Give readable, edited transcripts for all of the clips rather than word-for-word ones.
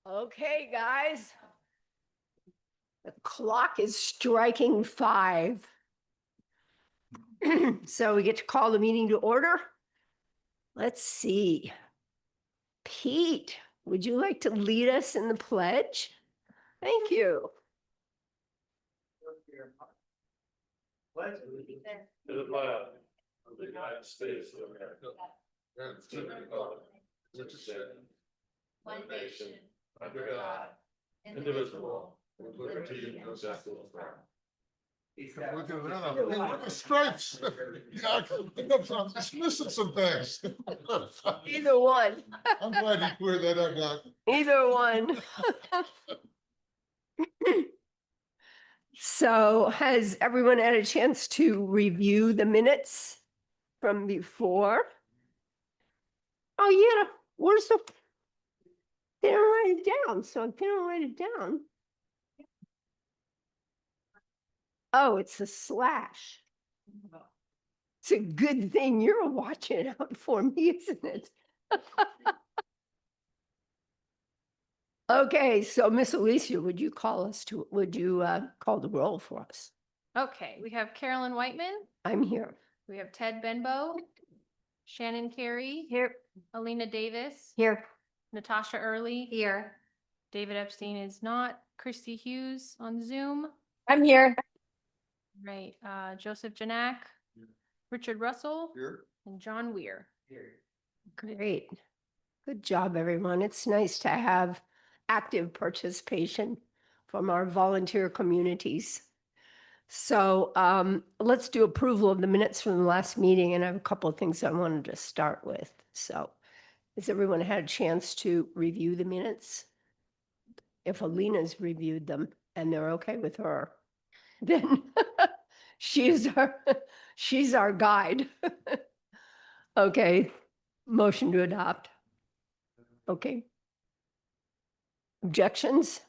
Okay, guys. The clock is striking 5. So we get to call the meeting to order. Let's see. Pete, would you like to lead us in the pledge? Thank you. To the flag of the United States of America, and to the republic which stands one nation under God, indivisible, with liberty and justice for all. Look at the stripes. Yeah, I think I'm just missing some things. Either one. I'm glad you cleared that up, Doc. Either one. So has everyone had a chance to review the minutes from before? Oh, yeah, where's the? They don't write it down, so if they don't write it down. Oh, it's a slash. It's a good thing you're watching out for me, isn't it? Okay, so Miss Alicia, would you call the roll for us? Okay, we have Carolyn Whiteman, I'm here. we have Ted Benbow, Shannon Carey, Here. Alina Davis, Here. Natasha Early. Here. David Epstein is not, Christy Hughes on Zoom, I'm here. right, Joseph Janak, Richard Russell, Here. and John Weir. Great. Good job, everyone. It's nice to have active participation from our volunteer communities. So let's do approval of the minutes from the last meeting, and I have a couple of things I wanted to start with. So has everyone had a chance to review the minutes? If Alina's reviewed them and they're okay with her, then she's our guide. Okay, motion to adopt. Okay. Objections?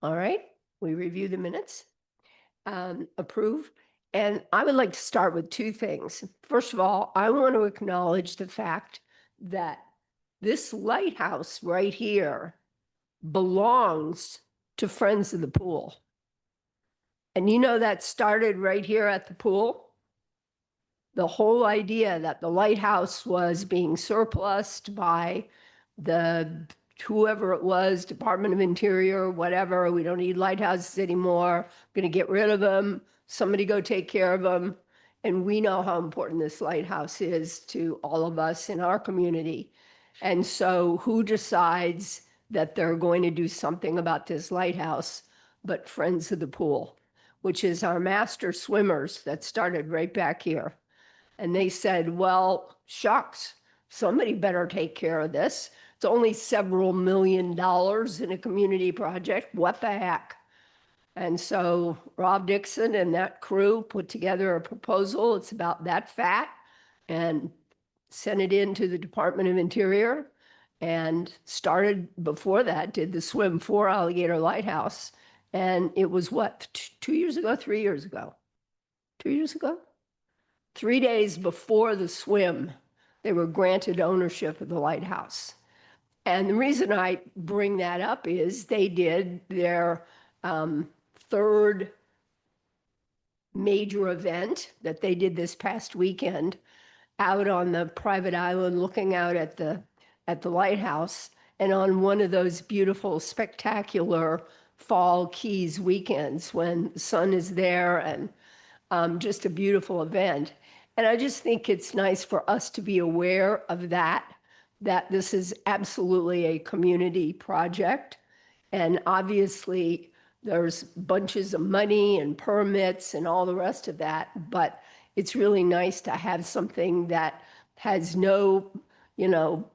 All right, we review the minutes. Approve. And I would like to start with two things. First of all, I want to acknowledge the fact that this lighthouse right here belongs to Friends of the Pool. And you know that started right here at the pool? The whole idea that the lighthouse was being surplused by the whoever it was, Department of Interior, whatever, we don't need lighthouses anymore, going to get rid of them, somebody go take care of them. And we know how important this lighthouse is to all of us in our community. And so who decides that they're going to do something about this lighthouse but Friends of the Pool, which is our master swimmers that started right back here. And they said, well, shucks, somebody better take care of this. It's only several $1 million in a community project. What the heck? And so Rob Dixon and that crew put together a proposal. It's about that fat and sent it into the Department of Interior and started before that, did the swim for Alligator Lighthouse. And it was what, 2 years ago, 3 years ago? 2 years ago? 3 days before the swim, they were granted ownership of the lighthouse. And the reason I bring that up is they did their third major event that they did this past weekend out on the private island looking out at the lighthouse, and on one of those beautiful, spectacular fall Keys weekends when the sun is there and just a beautiful event. And I just think it's nice for us to be aware of that this is absolutely a community project. And obviously there's bunches of money and permits and all the rest of that, but it's really nice to have something that has no,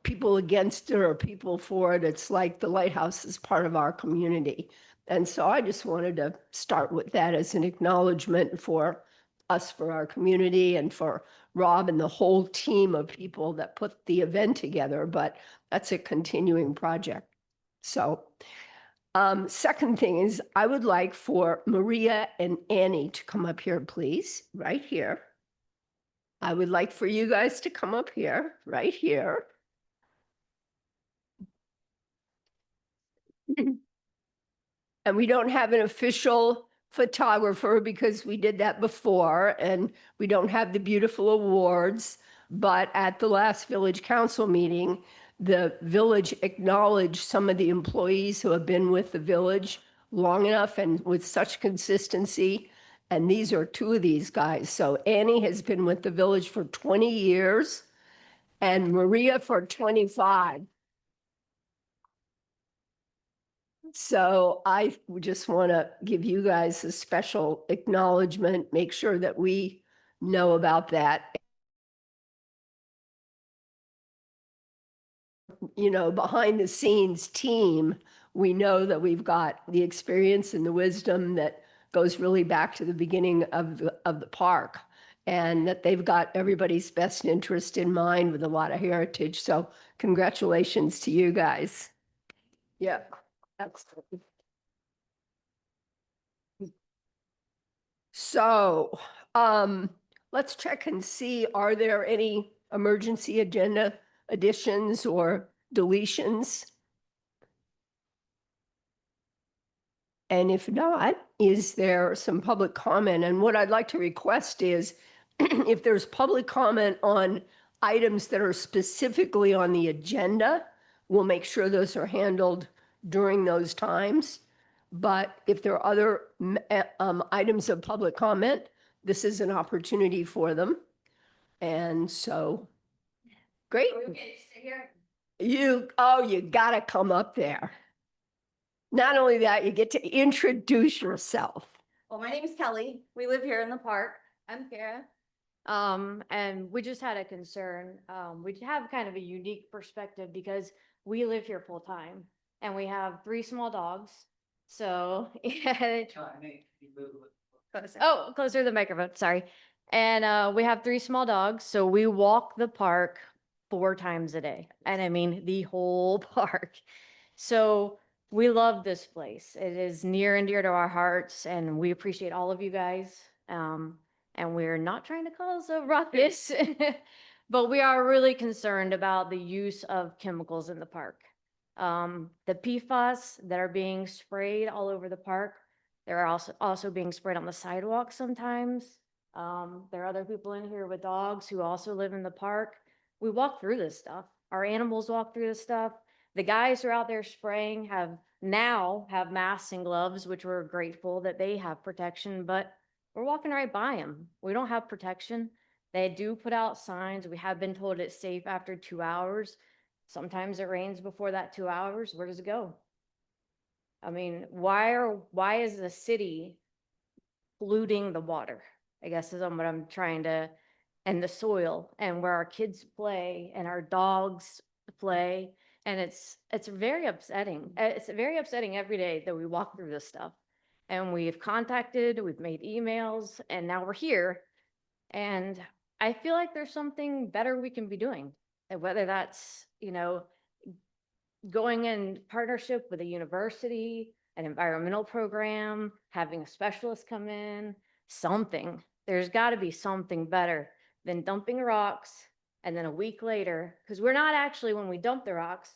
people against it or people for it. It's like the lighthouse is part of our community. And so I just wanted to start with that as an acknowledgement for us, for our community, and for Rob and the whole team of people that put the event together, but that's a continuing project. So second thing is I would like for Maria and Annie to come up here, please, right here. I would like for you guys to come up here, right here. And we don't have an official photographer because we did that before, and we don't have the beautiful awards. But at the last village council meeting, the village acknowledged some of the employees who have been with the village long enough and with such consistency. And these are two of these guys. So Annie has been with the village for 20 years and Maria for 25. So I would just want to give you guys a special acknowledgement, make sure that we know about that. You know, behind the scenes team, we know that we've got the experience and the wisdom that goes really back to the beginning of the park, and that they've got everybody's best interest in mind with a lot of heritage. So congratulations to you guys. Yeah, excellent. So, let's check and see, are there any emergency agenda additions or deletions? And if not, is there some public comment? And what I'd like to request is if there's public comment on items that are specifically on the agenda, we'll make sure those are handled during those times. But if there are other items of public comment, this is an opportunity for them. And so, great. You gotta come up there. Not only that, you get to introduce yourself. Well, my name is Kelly. We live here in the park. I'm Kara. And we just had a concern. We have kind of a unique perspective because we live here full time and we have 3 small dogs. So, oh, closer to the microphone, sorry. And we have 3 small dogs. So we walk the park 4 times a day. And I mean, the whole park. So we love this place. It is near and dear to our hearts, and we appreciate all of you guys. And we're not trying to cause a ruckus, but we are really concerned about the use of chemicals in the park. The PFAS that are being sprayed all over the park, they're also being sprayed on the sidewalk sometimes. There are other people in here with dogs who also live in the park. We walk through this stuff. Our animals walk through this stuff. The guys who are out there spraying have masks and gloves, which we're grateful that they have protection, but we're walking right by them. We don't have protection. They do put out signs. We have been told it's safe after 2 hours. Sometimes it rains before that 2 hours. Where does it go? I mean, why is the city polluting the water? I guess is what I'm trying to, and the soil and where our kids play and our dogs play. And it's very upsetting. It's very upsetting every day that we walk through this stuff. And we've made emails, and now we're here. And I feel like there's something better we can be doing. And whether that's, going in partnership with a university, an environmental program, having a specialist come in, something. There's got to be something better than dumping rocks. And then a week later, because we're not actually, when we dump the rocks,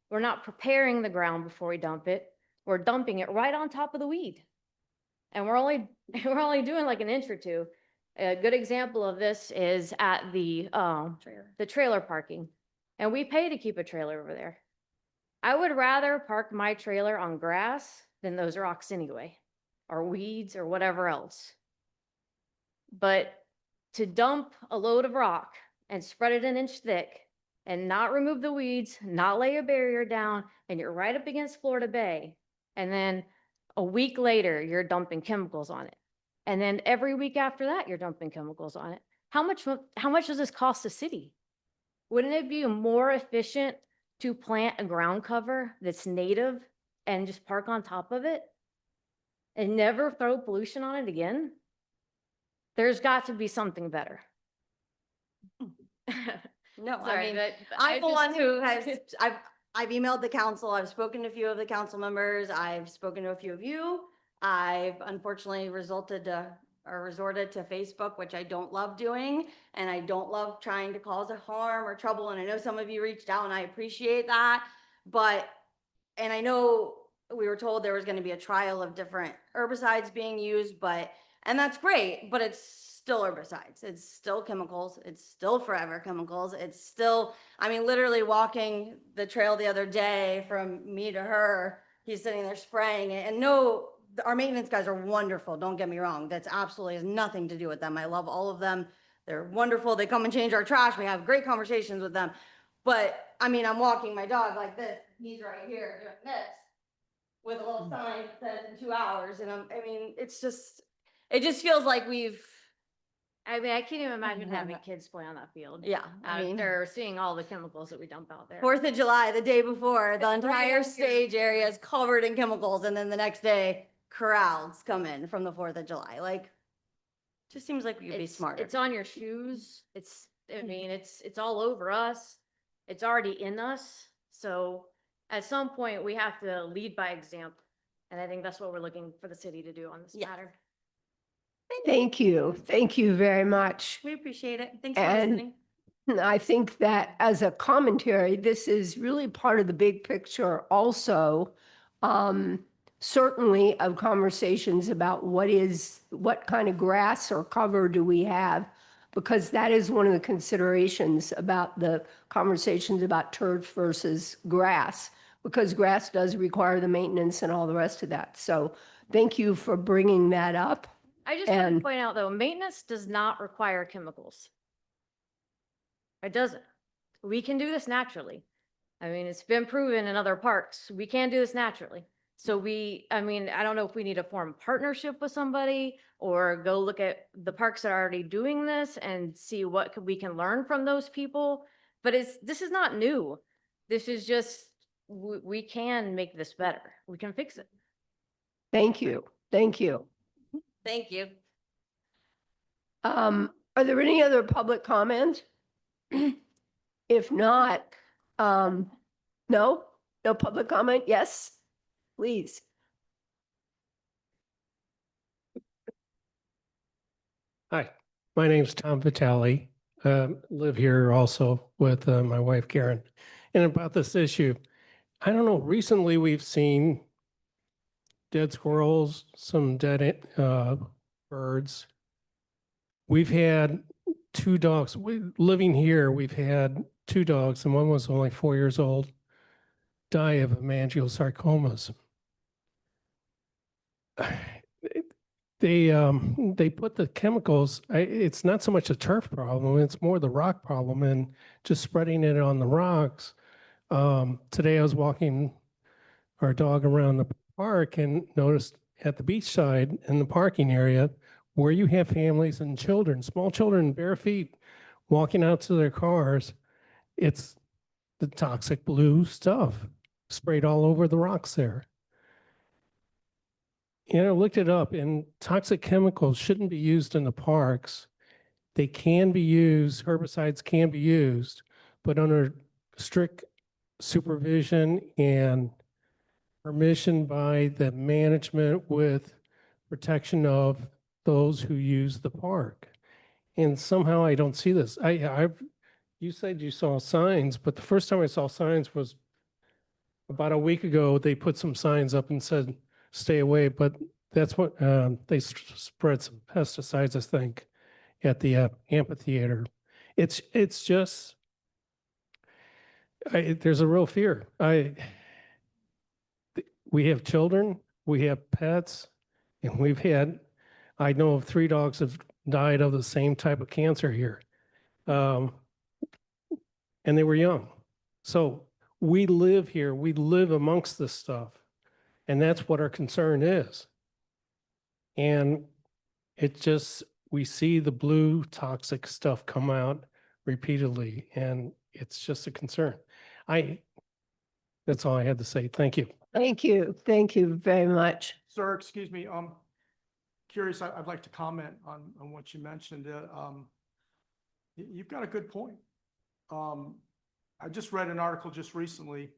we're not preparing the ground before we dump it. We're dumping it right on top of the weed. And we're only doing like an inch or two. A good example of this is at the trailer parking. And we pay to keep a trailer over there. I would rather park my trailer on grass than those rocks anyway, or weeds or whatever else. But to dump a load of rock and spread it an inch thick and not remove the weeds, not lay a barrier down, and you're right up against Florida Bay. And then a week later, you're dumping chemicals on it. And then every week after that, you're dumping chemicals on it. How much does this cost the city? Wouldn't it be more efficient to plant a ground cover that's native and just park on top of it and never throw pollution on it again? There's got to be something better. No, I Sorry, mean, but I'm the one who has, I've emailed the council, I've spoken to a few of the council members, I've spoken to a few of you. I've unfortunately resorted to Facebook, which I don't love doing. And I don't love trying to cause a harm or trouble. And I know some of you reached out and I appreciate that. And I know we were told there was gonna be a trial of different herbicides being used, and that's great, but it's still herbicides. It's still chemicals. It's still forever chemicals. It's still, I mean, literally walking the trail the other day from me to her, he's sitting there spraying it. And no, our maintenance guys are wonderful. Don't get me wrong. That's absolutely has nothing to do with them. I love all of them. They're wonderful. They come and change our trash. We have great conversations with them. But I mean, I'm walking my dog like this. He's right here doing this with a little sign that says in 2 hours. And I mean, it just feels like I mean, I can't even imagine having kids play on that field. yeah, I mean, After seeing all the chemicals that we dump out there. 4th of July, the day before, the Right entire out here. stage area is covered in chemicals. And then the next day, crowds come in from the 4th of July. Like, just seems like we could be smarter. It's on your shoes. I mean, it's all over us. It's already in us. So at some point, we have to lead by example. And I think that's what we're looking for the city to do on this Yeah. matter. Thank you. Thank you very much. We appreciate it. Thanks for And- listening. And I think that as a commentary, this is really part of the big picture also. Certainly of conversations about what kind of grass or cover do we have? Because that is one of the considerations about the conversations about turf versus grass, because grass does require the maintenance and all the rest of that. So thank you for bringing that up. I just want to And- point out though, maintenance does not require chemicals. It doesn't. We can do this naturally. I mean, it's been proven in other parks. We can do this naturally. So I mean, I don't know if we need to form a partnership with somebody or go look at the parks that are already doing this and see what we can learn from those people. But this is not new. This is just, we can make this better. We can fix it. Thank you. Thank you. Thank you. Are there any other public comment? If not, no public comment? Yes, please. Hi, my name's Tom Vitale. Live here also with my wife Karen. And about this issue, I don't know, recently we've seen dead squirrels, some dead birds. We've had 2 dogs. Living here, we've had 2 dogs, and one was only 4 years old, die of hemangiosarcomas. They put the chemicals, it's not so much a turf problem, it's more the rock problem and just spreading it on the rocks. Today I was walking our dog around the park and noticed at the beach side in the parking area where you have families and children, small children, bare feet, walking out to their cars, it's the toxic blue stuff sprayed all over the rocks there. You know, I looked it up, and toxic chemicals shouldn't be used in the parks. They can be used, herbicides can be used, but under strict supervision and permission by the management with protection of those who use the park. And somehow I don't see this. You said you saw signs, but the first time I saw signs was about a week ago. They put some signs up and said, stay away, but that's what, they spread some pesticides, I think, at the amphitheater. It's just, there's a real fear. We have children, we have pets, and I know of 3 dogs have died of the same type of cancer here. And they were young. So we live here, we live amongst this stuff. And that's what our concern is. And we see the blue toxic stuff come out repeatedly, and it's just a concern. That's all I had to say. Thank you. Thank you. Thank you very much. Sir, excuse me, curious, I'd like to comment on what you mentioned. You've got a good point. I just read an article just recently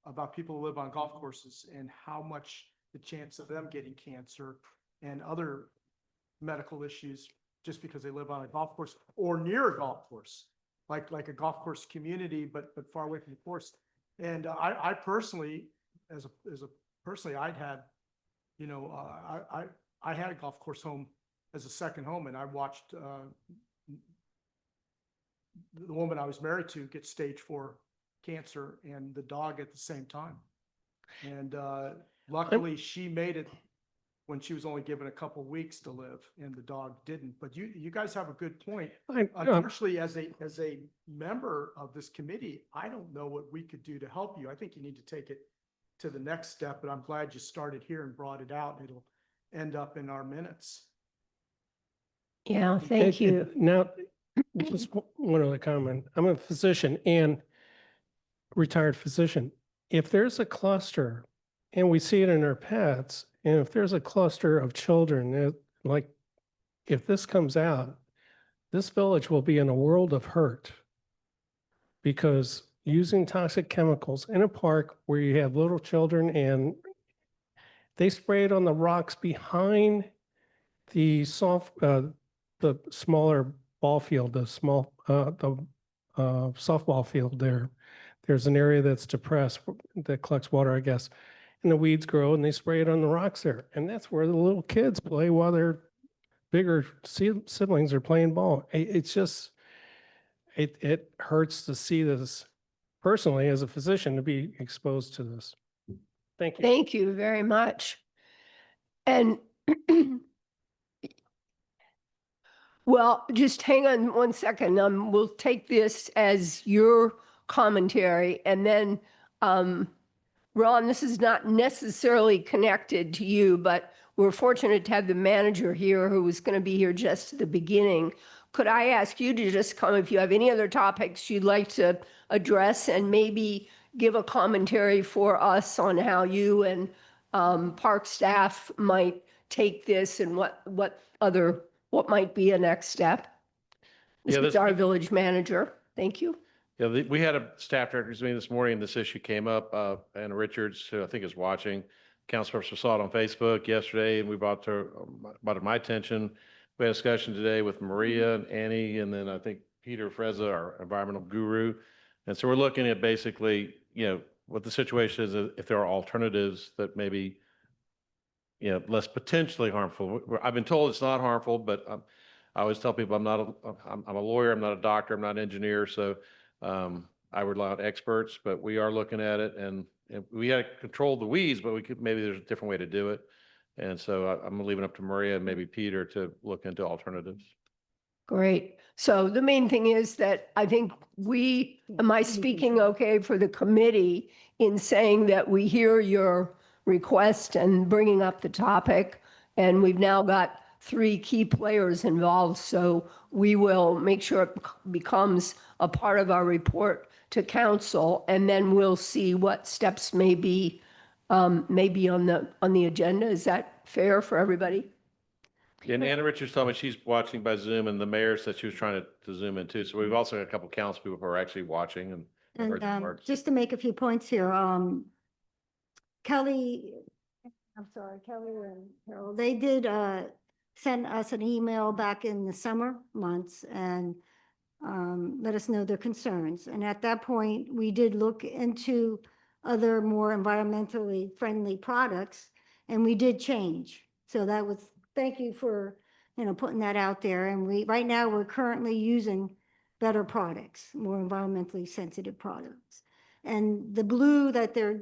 about people who live on golf courses and how much the chance of them getting cancer and other medical issues just because they live on a golf course or near a golf course, like a golf course community, but far away from the course. And I personally personally, I'd had, you know, I had a golf course home as a second home, and I watched the woman I was married to get stage 4 cancer and the dog at the same time. And luckily she made it when she was only given a couple weeks to live, and the dog didn't. But you guys have a good point. Unfortunately, as a member of this committee, I don't know what we could do to help you. I think you need to take it to the next step, but I'm glad you started here and brought it out. It'll end up in our minutes. Yeah, thank you. Now, just one other comment. I'm a physician and retired physician. If there's a cluster, and we see it in our pets, and if there's a cluster of children, like if this comes out, this village will be in a world of hurt, because using toxic chemicals in a park where you have little children and they spray it on the rocks behind the the smaller ball field, the softball field there. There's an area that's depressed that collects water, I guess, and the weeds grow and they spray it on the rocks there. And that's where the little kids play while their bigger siblings are playing ball. It's just, it hurts to see this personally as a physician, to be exposed to this. Thank you. Thank you very much. And well, just hang on one second. We'll take this as your commentary, and then, Ron, this is not necessarily connected to you, but we're fortunate to have the manager here who was going to be here just at the beginning. Could I ask you to just come if you have any other topics you'd like to address, and maybe give a commentary for us on how you and park staff might take this, and what might be a next step? Yeah, This is our village manager. Thank you. Yeah, we had a staff directors meeting this morning, and this issue came up. Anna Richards, who I think is watching, councilperson, saw it on Facebook yesterday, and we brought it to my attention. We had a discussion today with Maria and Annie, and then I think Peter Frezza, our environmental guru. And so we're looking at basically, what the situation is, if there are alternatives that maybe, less potentially harmful. I've been told it's not harmful, but I always tell people I'm a lawyer, I'm not a doctor, I'm not an engineer, so I rely on experts, but we are looking at it, and we got to control the weeds, but maybe there's a different way to do it. And so I'm leaving it up to Maria and maybe Peter to look into alternatives. Great. So the main thing is that I think am I speaking okay for the committee in saying that we hear your request and bringing up the topic, and we've now got 3 key players involved, so we will make sure it becomes a part of our report to council, and then we'll see what steps may be on the agenda. Is that fair for everybody? Yeah, and Anna Richards told me she's watching by Zoom, and the mayor said she was trying to Zoom in too. So we've also got a couple council people who are actually watching and heard the remarks. Just to make a few points here, Kelly and Carol, they did send us an email back in the summer months and let us know their concerns. And at that point, we did look into other more environmentally friendly products, and we did change. So that was, thank you for, putting that out there. And right now we're currently using better products, more environmentally sensitive products. And the blue that they're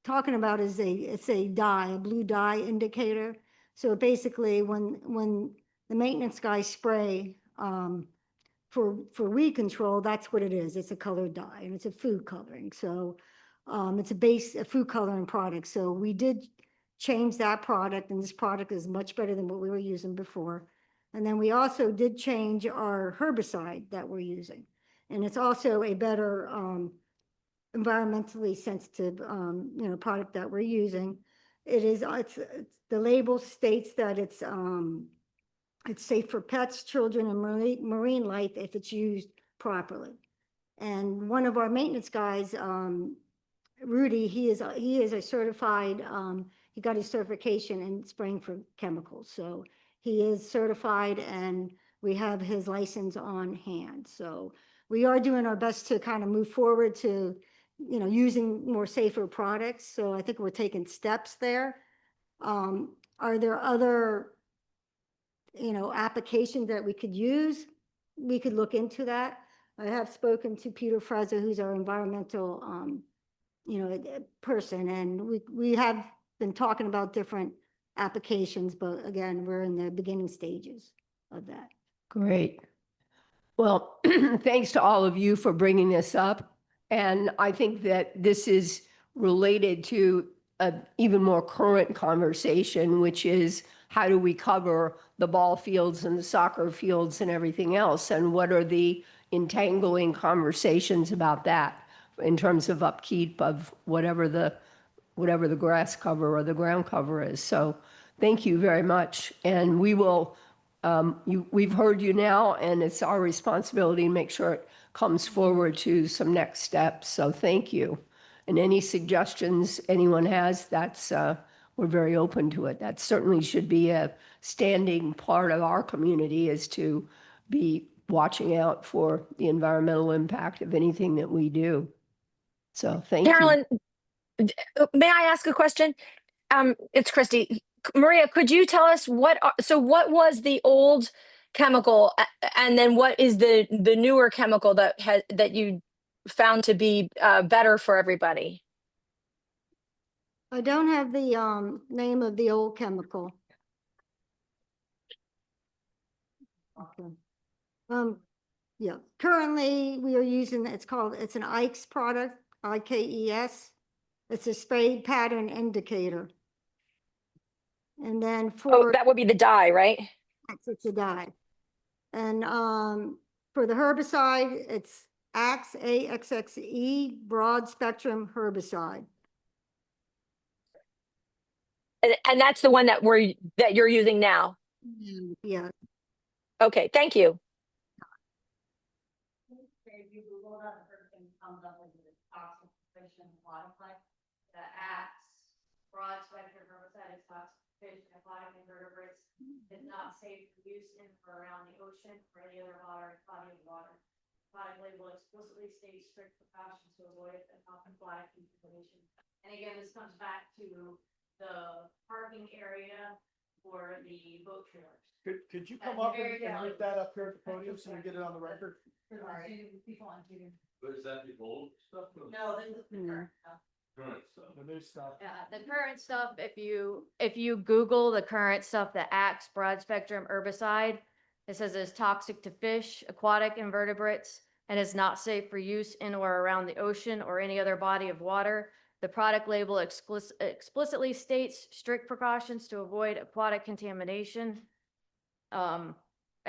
talking about is a blue dye indicator. So basically when the maintenance guys spray for weed control, that's what it is. It's a colored dye, and it's a food coloring. So it's a food coloring product. So we did change that product, and this product is much better than what we were using before. And then we also did change our herbicide that we're using. And it's also a better environmentally sensitive product that we're using. The label states that it's safe for pets, children, and marine life if it's used properly. And one of our maintenance guys, Rudy, he is a certified, he got his certification in spraying for chemicals. So he is certified, and we have his license on hand. So we are doing our best to kind of move forward to, using more safer products. So I think we're taking steps there. Are there other, applications that we could use? We could look into that. I have spoken to Peter Fraser, who's our environmental, person, and we have been talking about different applications, but again, we're in the beginning stages of that. Great. Well, thanks to all of you for bringing this up. And I think that this is related to an even more current conversation, which is how do we cover the ball fields and the soccer fields and everything else? And what are the entangling conversations about that in terms of upkeep of whatever the grass cover or the ground cover is? So thank you very much. And we will, we've heard you now, and it's our responsibility to make sure it comes forward to some next steps. So thank you. And any suggestions anyone has, that's, we're very open to it. That certainly should be a standing part of our community, is to be watching out for the environmental impact of anything that we do. So thank you. Carolyn, may I ask a question? It's Christy. Maria, could you tell us what was the old chemical, and then what is the newer chemical that you found to be better for everybody? I don't have the name of the old chemical. Okay. Yeah, currently we are using, it's an IKES product, IKES. It's a spray pattern indicator. And then for that would be the dye, right? it's a dye. And for the herbicide, it's Axe, AXXE, broad spectrum herbicide. And that's the one that you're using now. Yeah. Okay, thank you. If you Google that, the first thing that comes up is the toxic fish and aquatic, the Axe broad spectrum herbicide is toxic fish and aquatic invertebrates. Is not safe for use in or around the ocean or any other body of water. Product label explicitly states strict precautions to avoid aquatic contamination. And again, this comes back to the parking area for the boat trailers. Could you come That's up very and read that up here at the podium so we get it on the record? People on TV. But is that the old stuff? No, this is the current stuff. Current stuff. The new stuff. Yeah, the current stuff, if you Google the current stuff, the Axe broad spectrum herbicide, it says it's toxic to fish, aquatic invertebrates, and is not safe for use in or around the ocean or any other body of water. The product label explicitly states strict precautions to avoid aquatic contamination. And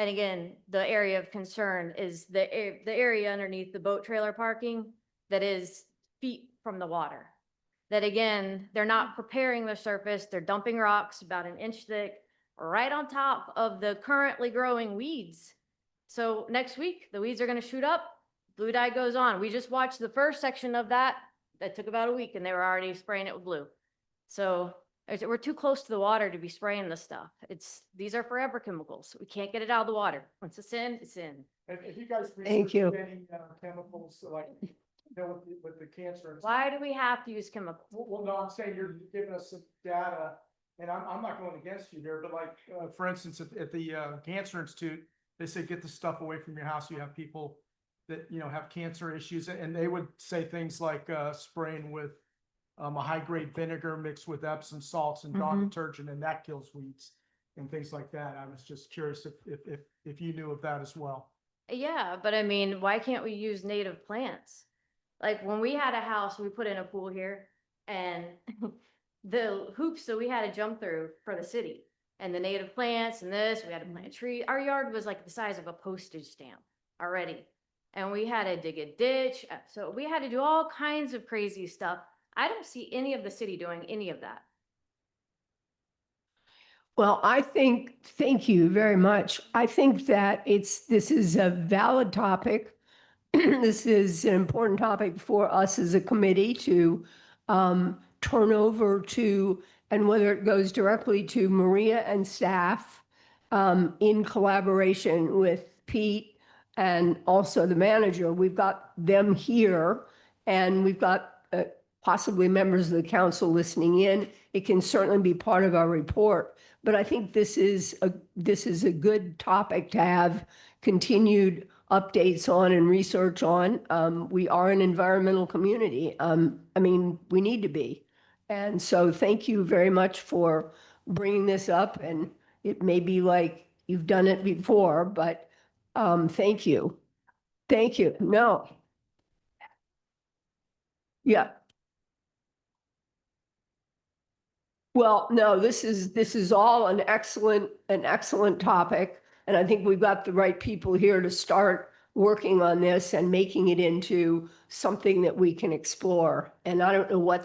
again, the area of concern is the area underneath the boat trailer parking that is feet from the water. That again, they're not preparing the surface, they're dumping rocks about an inch thick right on top of the currently growing weeds. So next week, the weeds are gonna shoot up, blue dye goes on. We just watched the first section of that took about a week, and they were already spraying it with blue. So we're too close to the water to be spraying this stuff. These are forever chemicals. We can't get it out of the water. Once it's in, it's in. If you guys Thank research you. any chemicals like, with the cancer. and stuff, Why do we have to use chemicals? Well, no, I'm saying you're giving us some data, and I'm not going against you here, but like, for instance, at the Cancer Institute, they say, get the stuff away from your house. You have people that, have cancer issues, and they would say things like spraying with a high-grade vinegar mixed with Epsom salts and Dawn detergent, and that kills weeds and things like that. I was just curious if you knew of that as well. Yeah, but I mean, why can't we use native plants? Like when we had a house, we put in a pool here, and the hoops that we had to jump through for the city and the native plants and this, we had to plant a tree. Our yard was like the size of a postage stamp already. And we had to dig a ditch. So we had to do all kinds of crazy stuff. I don't see any of the city doing any of that. Well, thank you very much. I think that this is a valid topic. This is an important topic for us as a committee to turn over to, and whether it goes directly to Maria and staff in collaboration with Pete and also the manager. We've got them here, and we've got possibly members of the council listening in. It can certainly be part of our report, but I think this is a good topic to have continued updates on and research on. We are an environmental community. I mean, we need to be. And so thank you very much for bringing this up. And it may be like you've done it before, but thank you. Thank you. No. Yeah. Well, no, this is all an excellent topic. And I think we've got the right people here to start working on this and making it into something that we can explore. And I don't know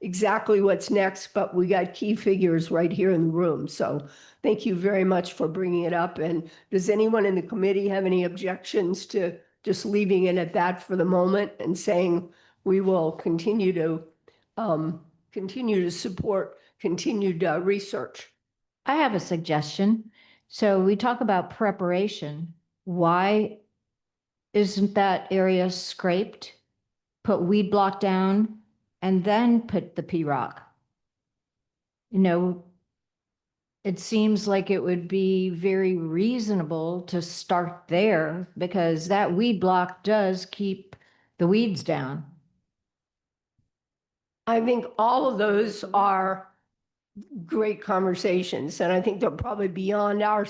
exactly what's next, but we got key figures right here in the room. So thank you very much for bringing it up. And does anyone in the committee have any objections to just leaving it at that for the moment and saying we will continue to support continued research? I have a suggestion. So we talk about preparation. Why isn't that area scraped, put weed block down, and then put the P-rock? You know, it seems like it would be very reasonable to start there because that weed block does keep the weeds down. I think all of those are great conversations, and I think they're probably beyond our,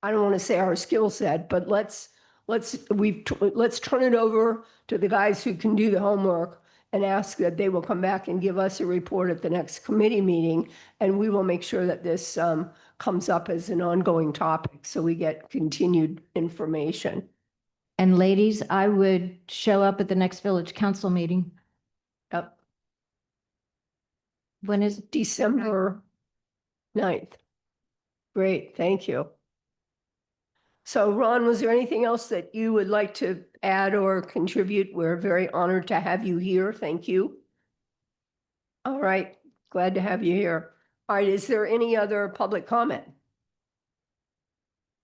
I don't want to say our skill set, but let's turn it over to the guys who can do the homework and ask that they will come back and give us a report at the next committee meeting, and we will make sure that this comes up as an ongoing topic so we get continued information. And ladies, I would show up at the next village council meeting. Yep. When is it? December 9th. Great, thank you. So Ron, was there anything else that you would like to add or contribute? We're very honored to have you here. Thank you. All right, glad to have you here. All right, is there any other public comment?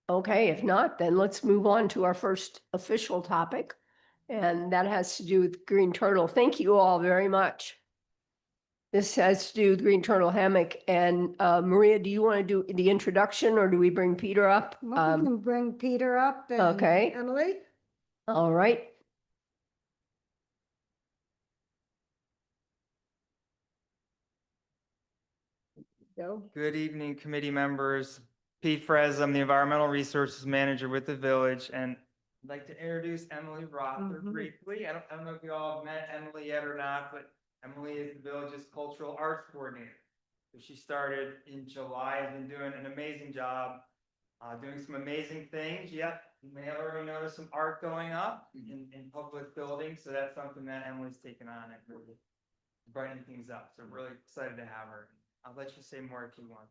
Okay, if not, then let's move on to our first official topic, and that has to do with Green Turtle. Thank you all very much. This has to do with Green Turtle Hammock. And Maria, do you want to do the introduction or do we bring Peter up? Well, we can bring Peter up and okay. Emily. All right. Go. Good evening, committee members. Pete Frez, I'm the Environmental Resources Manager with the village, and I'd like to introduce Emily Rother briefly. I don't know if you all have met Emily yet or not, but Emily is the village's cultural arts coordinator. So she started in July, has been doing an amazing job, doing some amazing things. Yep, you may have already noticed some art going up in public buildings. So that's something that Emily's taken on and really brightening things up. So really excited to have her. I'll let you say more if you want.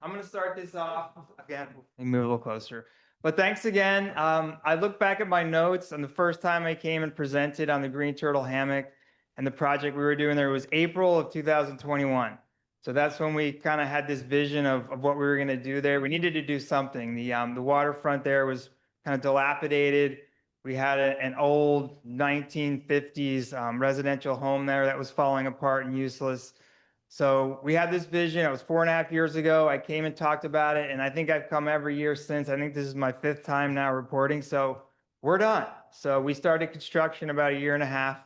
I'm going to start this off again. Let me move a little closer. But thanks again. I look back at my notes and the first time I came and presented on the Green Turtle Hammock and the project we were doing there was April of 2021. So that's when we kind of had this vision of what we were going to do there. We needed to do something. The waterfront there was kind of dilapidated. We had an old 1950s residential home there that was falling apart and useless. So we had this vision. It was 4.5 years ago. I came and talked about it, and I think I've come every year since. I think this is my 5th time now reporting. So we're done. So we started construction about 1.5 years.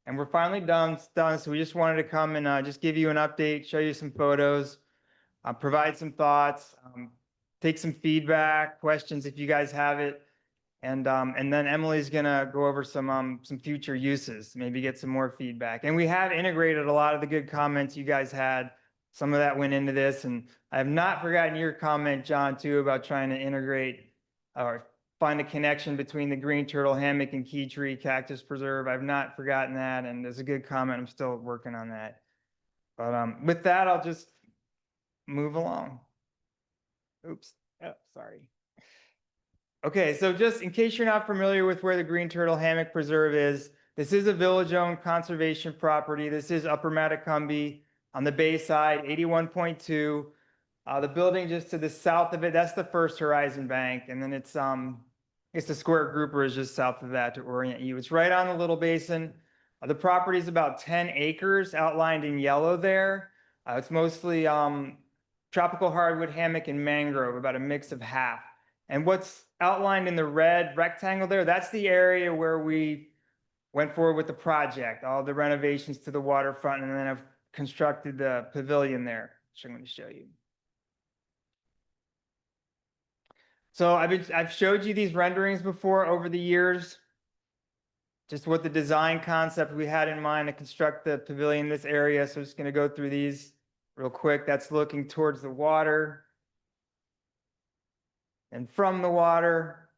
And we're finally done. So we just wanted to come and just give you an update, show you some photos, provide some thoughts, take some feedback, questions if you guys have it. And then Emily's gonna go over some future uses, maybe get some more feedback. And we have integrated a lot of the good comments you guys had. Some of that went into this, and I have not forgotten your comment, John, too, about trying to integrate or find a connection between the Green Turtle Hammock and Key Tree Cactus Preserve. I've not forgotten that, and there's a good comment. I'm still working on that. But with that, I'll just move along. Oops. Oh, sorry. Okay, so just in case you're not familiar with where the Green Turtle Hammock Preserve is, this is a village-owned conservation property. This is Upper Matacumby on the bay side, 81.2. The building just to the south of it, that's the First Horizon Bank, and then it's the Square Grouper is just south of that to orient you. It's right on the Little Basin. The property is about 10 acres outlined in yellow there. It's mostly tropical hardwood, hammock, and mangrove, about a mix of half. And what's outlined in the red rectangle there, that's the area where we went forward with the project, all the renovations to the waterfront, and then I've constructed the pavilion there, which I'm going to show you. So I've showed you these renderings before over the years. Just what the design concept we had in mind to construct the pavilion in this area. So I'm just going to go through these real quick. That's looking towards the water. And from the water,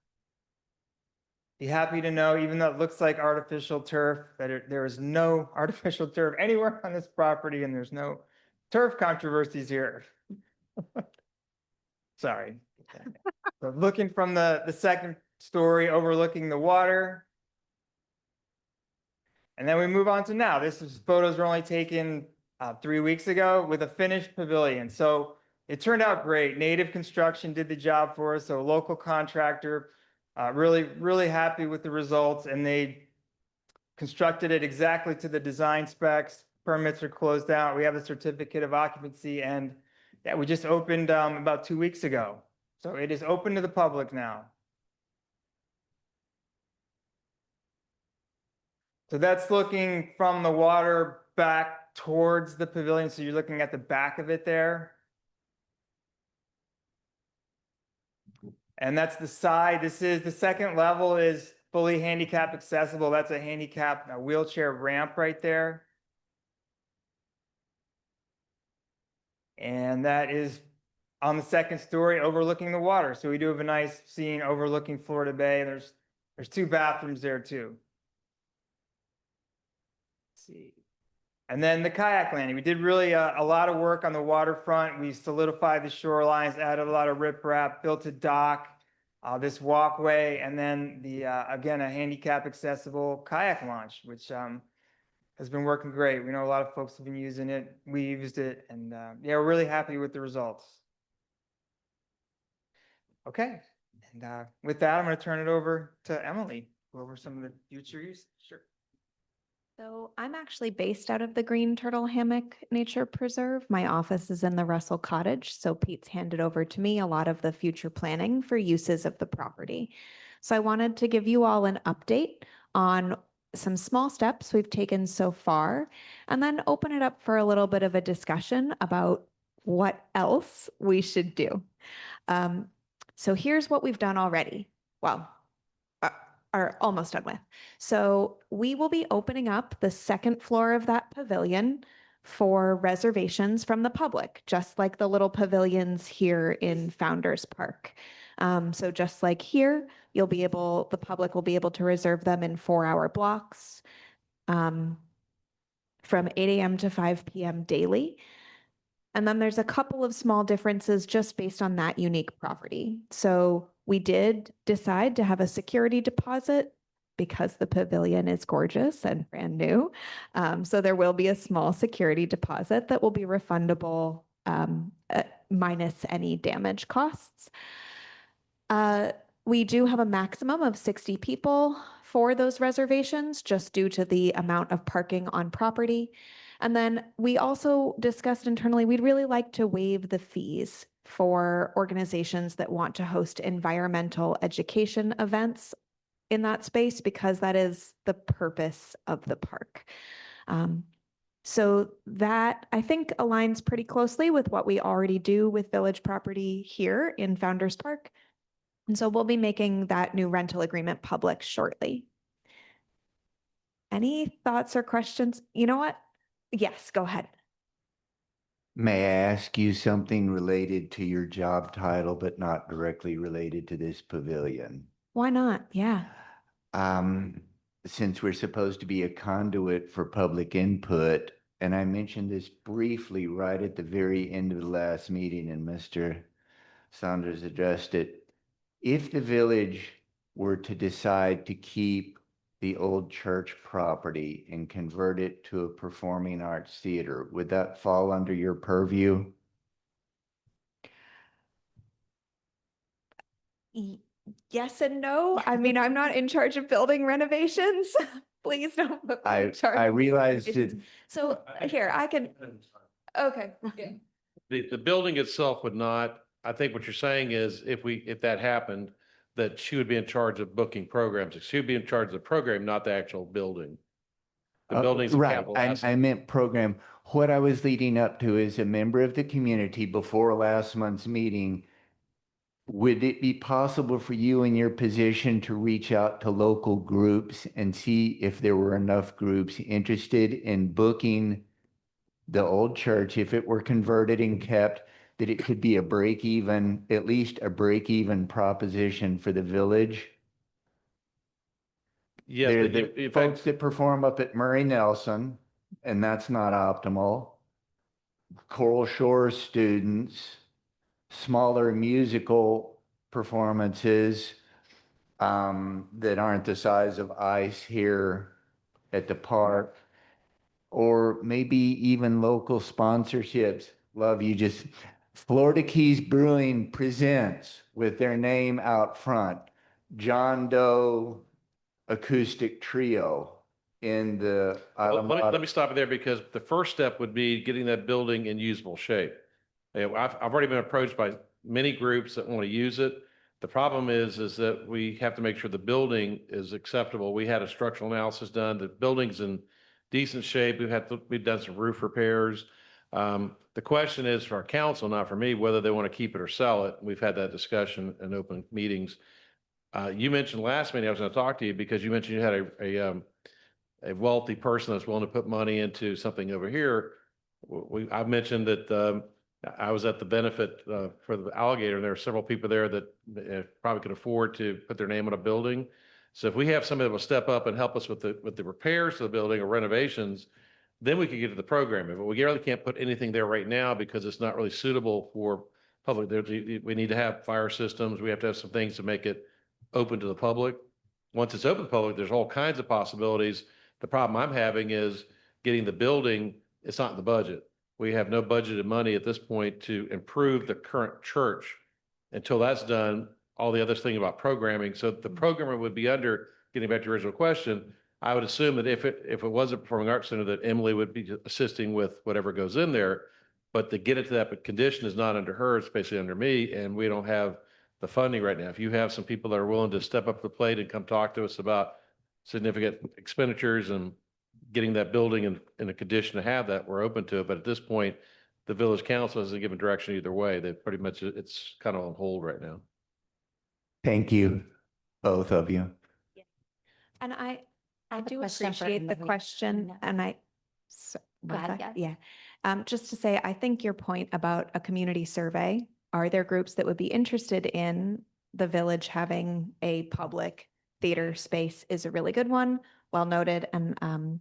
be happy to know, even though it looks like artificial turf, that there is no artificial turf anywhere on this property, and there's no turf controversies here. Sorry. So looking from the second story, overlooking the water. And then we move on to now. Photos were only taken 3 weeks ago with a finished pavilion. So it turned out great. Native Construction did the job for us. So a local contractor, really happy with the results. And they constructed it exactly to the design specs. Permits are closed out. We have a certificate of occupancy, and yeah, we just opened about 2 weeks ago. So it is open to the public now. So that's looking from the water back towards the pavilion. So you're looking at the back of it there. And that's the side. This is the second level is fully handicap accessible. That's a wheelchair ramp right there. And that is on the second story overlooking the water. So we do have a nice scene overlooking Florida Bay. There's 2 bathrooms there too. See. And then the kayak landing. We did really a lot of work on the waterfront. We solidified the shorelines, added a lot of riprap, built a dock, this walkway, and then again, a handicap accessible kayak launch, which has been working great. We know a lot of folks have been using it. We used it, and yeah, we're really happy with the results. Okay, and with that, I'm going to turn it over to Emily, go over some of the future use. Sure. So I'm actually based out of the Green Turtle Hammock Nature Preserve. My office is in the Russell Cottage, so Pete's handed over to me a lot of the future planning for uses of the property. So I wanted to give you all an update on some small steps we've taken so far, and then open it up for a little bit of a discussion about what else we should do. So here's what we've done already. Well, are almost done with. So we will be opening up the second floor of that pavilion for reservations from the public, just like the little pavilions here in Founders Park. So just like here, the public will be able to reserve them in 4-hour blocks from 8 a.m. to 5 p.m. daily. And then there's a couple of small differences just based on that unique property. So we did decide to have a security deposit because the pavilion is gorgeous and brand new. So there will be a small security deposit that will be refundable minus any damage costs. We do have a maximum of 60 people for those reservations just due to the amount of parking on property. And then we also discussed internally, we'd really like to waive the fees for organizations that want to host environmental education events in that space, because that is the purpose of the park. So that I think aligns pretty closely with what we already do with village property here in Founders Park. And so we'll be making that new rental agreement public shortly. Any thoughts or questions? You know what? Yes, go ahead. May I ask you something related to your job title, but not directly related to this pavilion? Why not? Yeah. Since we're supposed to be a conduit for public input, and I mentioned this briefly right at the very end of the last meeting, and Mr. Saunders addressed it. If the village were to decide to keep the old church property and convert it to a performing arts theater, would that fall under your purview? Yes and no. I mean, I'm not in charge of building renovations. Please don't put me in charge. I of realized it. recommendations. So here, I can, okay. yeah. The building itself would not, I think what you're saying is if that happened, that she would be in charge of booking programs. She would be in charge of the program, not the actual building. The building's a Right, capital I asset. meant program. What I was leading up to is a member of the community before last month's meeting. Would it be possible for you in your position to reach out to local groups and see if there were enough groups interested in booking the old church, if it were converted and kept, that it could be a break even, at least a break even proposition for the village? Yes, There are but the in folks fact, that perform up at Murray Nelson, and that's not optimal. Coral Shore students, smaller musical performances that aren't the size of ice here at the park, or maybe even local sponsorships. Love you just, Florida Keys Brewing presents with their name out front, John Doe Acoustic Trio in the let me stop you there because the first step would be getting that building in usable shape. I've already been approached by many groups that want to use it. The problem is that we have to make sure the building is acceptable. We had a structural analysis done. The building's in decent shape. We've done some roof repairs. The question is for our council, not for me, whether they want to keep it or sell it. We've had that discussion in open meetings. You mentioned last meeting, I was going to talk to you because you mentioned you had a wealthy person that's willing to put money into something over here. I've mentioned that I was at the benefit for the Alligator, and there are several people there that probably could afford to put their name on a building. So if we have somebody that will step up and help us with the repairs to the building or renovations, then we could get to the programming. But we really can't put anything there right now because it's not really suitable for public. We need to have fire systems. We have to have some things to make it open to the public. Once it's open to the public, there's all kinds of possibilities. The problem I'm having is getting the building, it's not in the budget. We have no budgeted money at this point to improve the current church. Until that's done, all the other thing about programming. So the programmer would be under, getting back to your original question, I would assume that if it was a performing arts center, that Emily would be assisting with whatever goes in there. But to get it to that condition is not under her, it's basically under me, and we don't have the funding right now. If you have some people that are willing to step up to the plate and come talk to us about significant expenditures and getting that building in a condition to have that, we're open to it. But at this point, the village council hasn't given direction either way. They pretty much, it's kind of on hold right now. Thank you, both of you. And I have a do question for appreciate the Emily. question No. and Go ahead, yeah. Just to say, I think your point about a community survey, are there groups that would be interested in the village having a public theater space is a really good one, well noted. And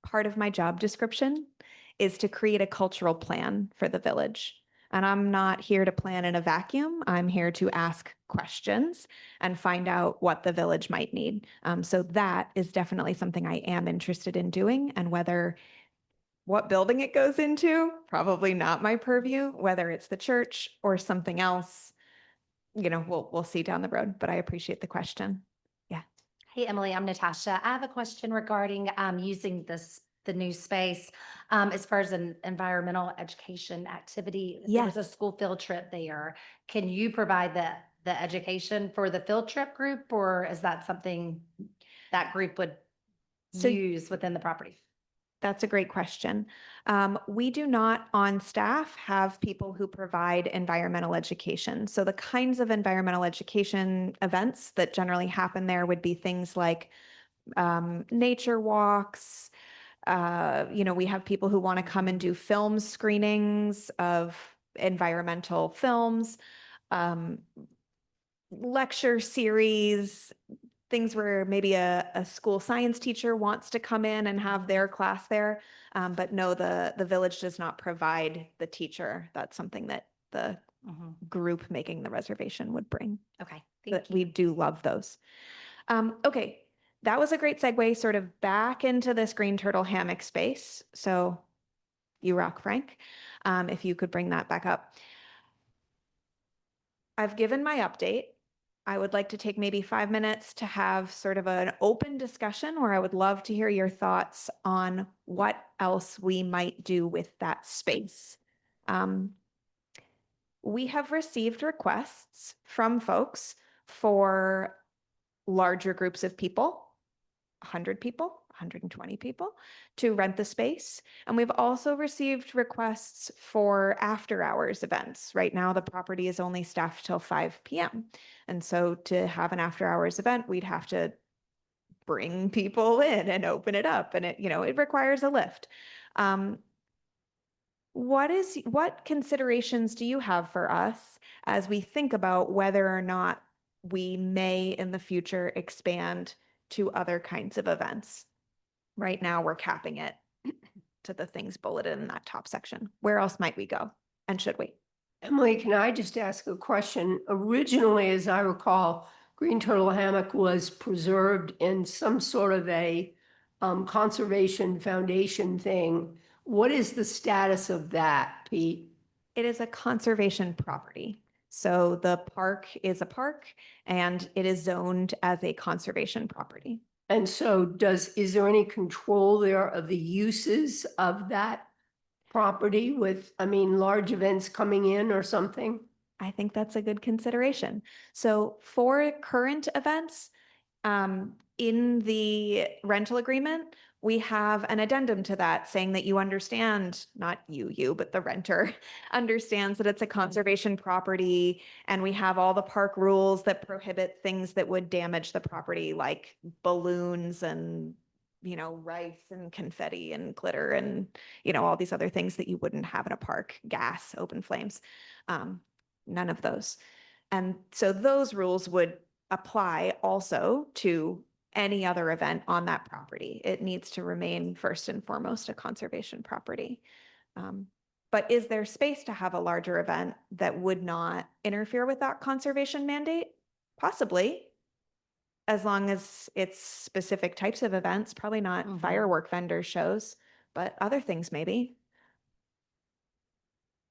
part of my job description is to create a cultural plan for the village. And I'm not here to plan in a vacuum. I'm here to ask questions and find out what the village might need. So that is definitely something I am interested in doing. And whether what building it goes into, probably not my purview, whether it's the church or something else, we'll see down the road, but I appreciate the question. Yeah. Hey, Emily, I'm Natasha. I have a question regarding using the new space as far as an environmental education activity. There was a Yes. school field trip there. Can you provide the education for the field trip group, or is that something that group would use within the property? That's a great question. We do not on staff have people who provide environmental education. So the kinds of environmental education events that generally happen there would be things like nature walks. We have people who want to come and do film screenings of environmental films, lecture series, things where maybe a school science teacher wants to come in and have their class there. But no, the village does not provide the teacher. That's something that the group making the reservation would bring. Okay, But we do love those. Okay, that was a great segue sort of back into this green turtle hammock space. So you rock, Frank. If you could bring that back up. I've given my update. I would like to take maybe 5 minutes to have sort of an open discussion where I would love to hear your thoughts on what else we might do with that space. We have received requests from folks for larger groups of people, 100 people, 120 people, to rent the space. And we've also received requests for after hours events. Right now, the property is only staffed till 5 p.m. And so to have an after hours event, we'd have to bring people in and open it up. And it requires a lift. What considerations do you have for us as we think about whether or not we may in the future expand to other kinds of events? Right now, we're capping it to the things bulleted in that top section. Where else might we go? And should we? Emily, can I just ask a question? Originally, as I recall, Green Turtle Hammock was preserved in some sort of a conservation foundation thing. What is the status of that, Pete? It is a conservation property. So the park is a park and it is zoned as a conservation property. And so is there any control there of the uses of that property with, large events coming in or something? I think that's a good consideration. So for current events, in the rental agreement, we have an addendum to that saying that you understand, not you, but the renter understands that it's a conservation property. And we have all the park rules that prohibit things that would damage the property, like balloons and, rice and confetti and glitter and, all these other things that you wouldn't have in a park, gas, open flames, none of those. And so those rules would apply also to any other event on that property. It needs to remain first and foremost a conservation property. But is there space to have a larger event that would not interfere with that conservation mandate? Possibly, as long as it's specific types of events, probably not firework vendor shows, but other things maybe.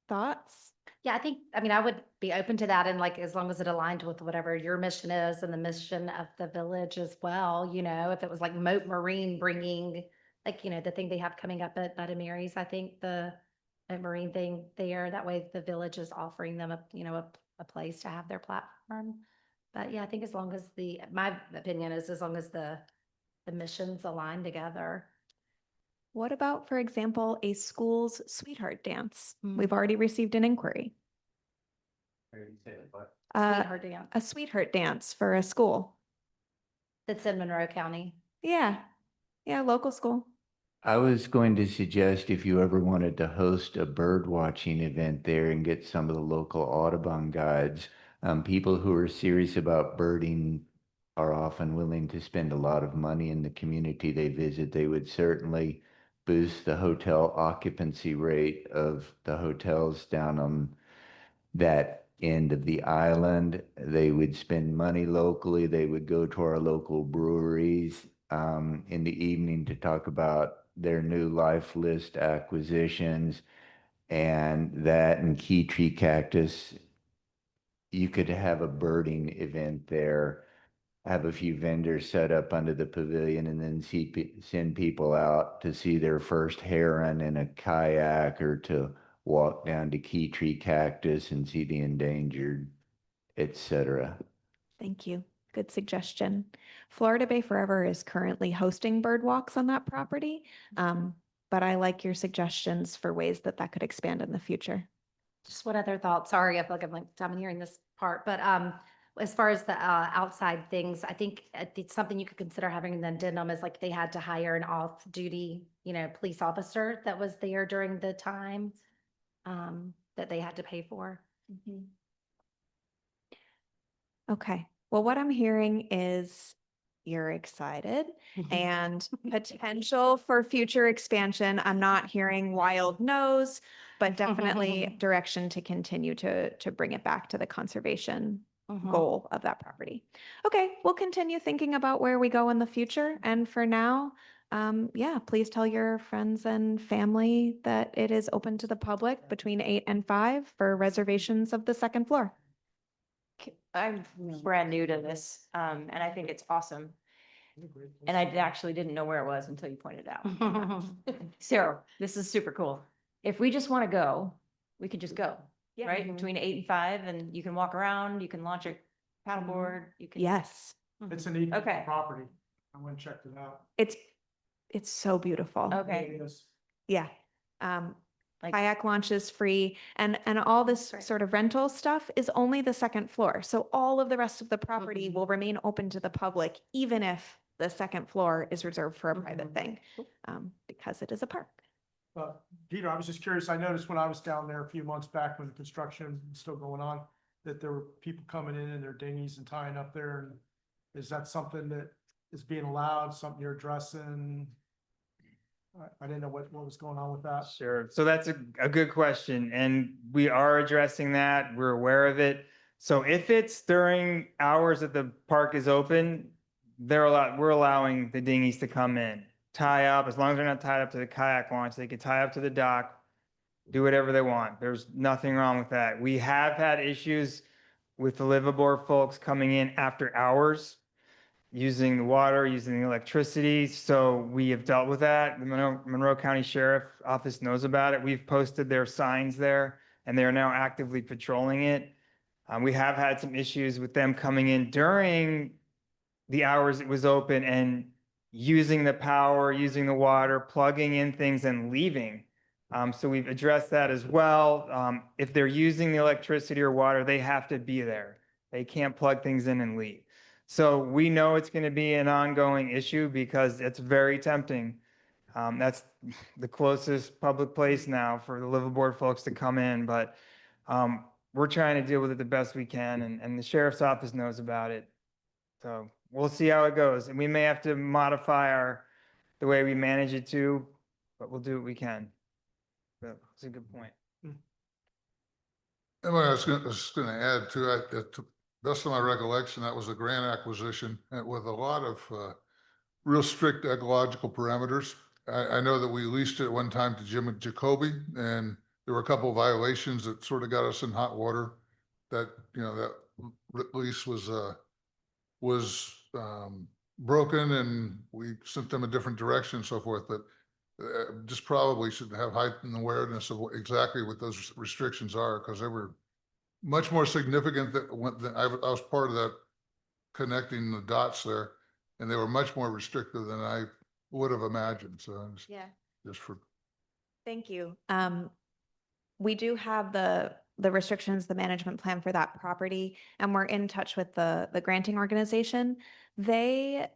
Thoughts? Yeah, I would be open to that, and as long as it aligned with whatever your mission is and the mission of the village as well, if it was like Moat Marine bringing, the thing they have coming up at Bud and Mary's, I think the Moat Marine thing there, that way the village is offering them a place to have their platform. But yeah, I think as long as my opinion is as long as the missions align together. What about, for example, a school's sweetheart dance? We've already received an inquiry. Sweetheart dance. A sweetheart dance for a school. That's in Monroe County. Yeah, local school. I was going to suggest if you ever wanted to host a bird watching event there and get some of the local Audubon guides, people who are serious about birding are often willing to spend a lot of money in the community they visit. They would certainly boost the hotel occupancy rate of the hotels down on that end of the island. They would spend money locally. They would go to our local breweries in the evening to talk about their new Life List acquisitions, and that and Key Tree Cactus. You could have a birding event there, have a few vendors set up under the pavilion, and then send people out to see their first heron in a kayak, or to walk down to Key Tree Cactus and see the endangered, etc. Thank you. Good suggestion. Florida Bay Forever is currently hosting bird walks on that property, but I like your suggestions for ways that could expand in the future. Just one other thought. Sorry, I feel like I'm domineering this part, but as far as the outside things, I think it's something you could consider having in the addendum is they had to hire an off-duty, police officer that was there during the time that they had to pay for. Okay. Well, what I'm hearing is you're excited and potential for future expansion. I'm not hearing wild no's, but definitely direction to continue to bring it back to the conservation goal of that property. Okay, we'll continue thinking about where we go in the future. And for now, please tell your friends and family that it is open to the public between 8 and 5 for reservations of the second floor. I'm brand new to this, and I think it's awesome. And I actually didn't know where it was until you pointed it out. So this is super cool. If we just want to go, we could just go, Yeah. right? Between 8 and 5, and you can walk around, you can launch a paddleboard, you can. Yes, It's an equal Okay. property. I went and checked it out. it's so beautiful. Okay. It is. Yeah. Like- Kayak launch is free and all this Right. sort of rental stuff is only the second floor. So all of the rest of the property will remain open to the public, even if the second floor is reserved for a private thing, because it is a park. Peter, I was just curious. I noticed when I was down there a few months back when the construction was still going on, that there were people coming in their dinghies and tying up there. And is that something that is being allowed, something you're addressing? I didn't know what was going on with that. Sure. So that's a good question, and we are addressing that. We're aware of it. So if it's during hours that the park is open, we're allowing the dinghies to come in, tie up, as long as they're not tied up to the kayak launch, they could tie up to the dock, do whatever they want. There's nothing wrong with that. We have had issues with the liveaboard folks coming in after hours, using the water, using the electricity. So we have dealt with that. The Monroe County Sheriff Office knows about it. We've posted their signs there, and they are now actively patrolling it. We have had some issues with them coming in during the hours it was open and using the power, using the water, plugging in things and leaving. So we've addressed that as well. If they're using the electricity or water, they have to be there. They can't plug things in and leave. So we know it's going to be an ongoing issue because it's very tempting. That's the closest public place now for the liveaboard folks to come in, but we're trying to deal with it the best we can, and the sheriff's office knows about it. So we'll see how it goes, and we may have to modify the way we manage it too, but we'll do what we can. That's a good point. And what I was gonna add to it, to best of my recollection, that was a grant acquisition with a lot of real strict ecological parameters. I know that we leased it at one time to Jim Jacoby, and there were a couple of violations that sort of got us in hot water. That, you know, that lease was broken, and we sent them a different direction and so forth, but just probably should have heightened awareness of exactly what those restrictions are, because they were much more significant than I was part of that, connecting the dots there, and they were much more restrictive than I would have imagined. So Yeah. just for Thank you. We do have the restrictions, the management plan for that property, and we're in touch with the granting organization. They're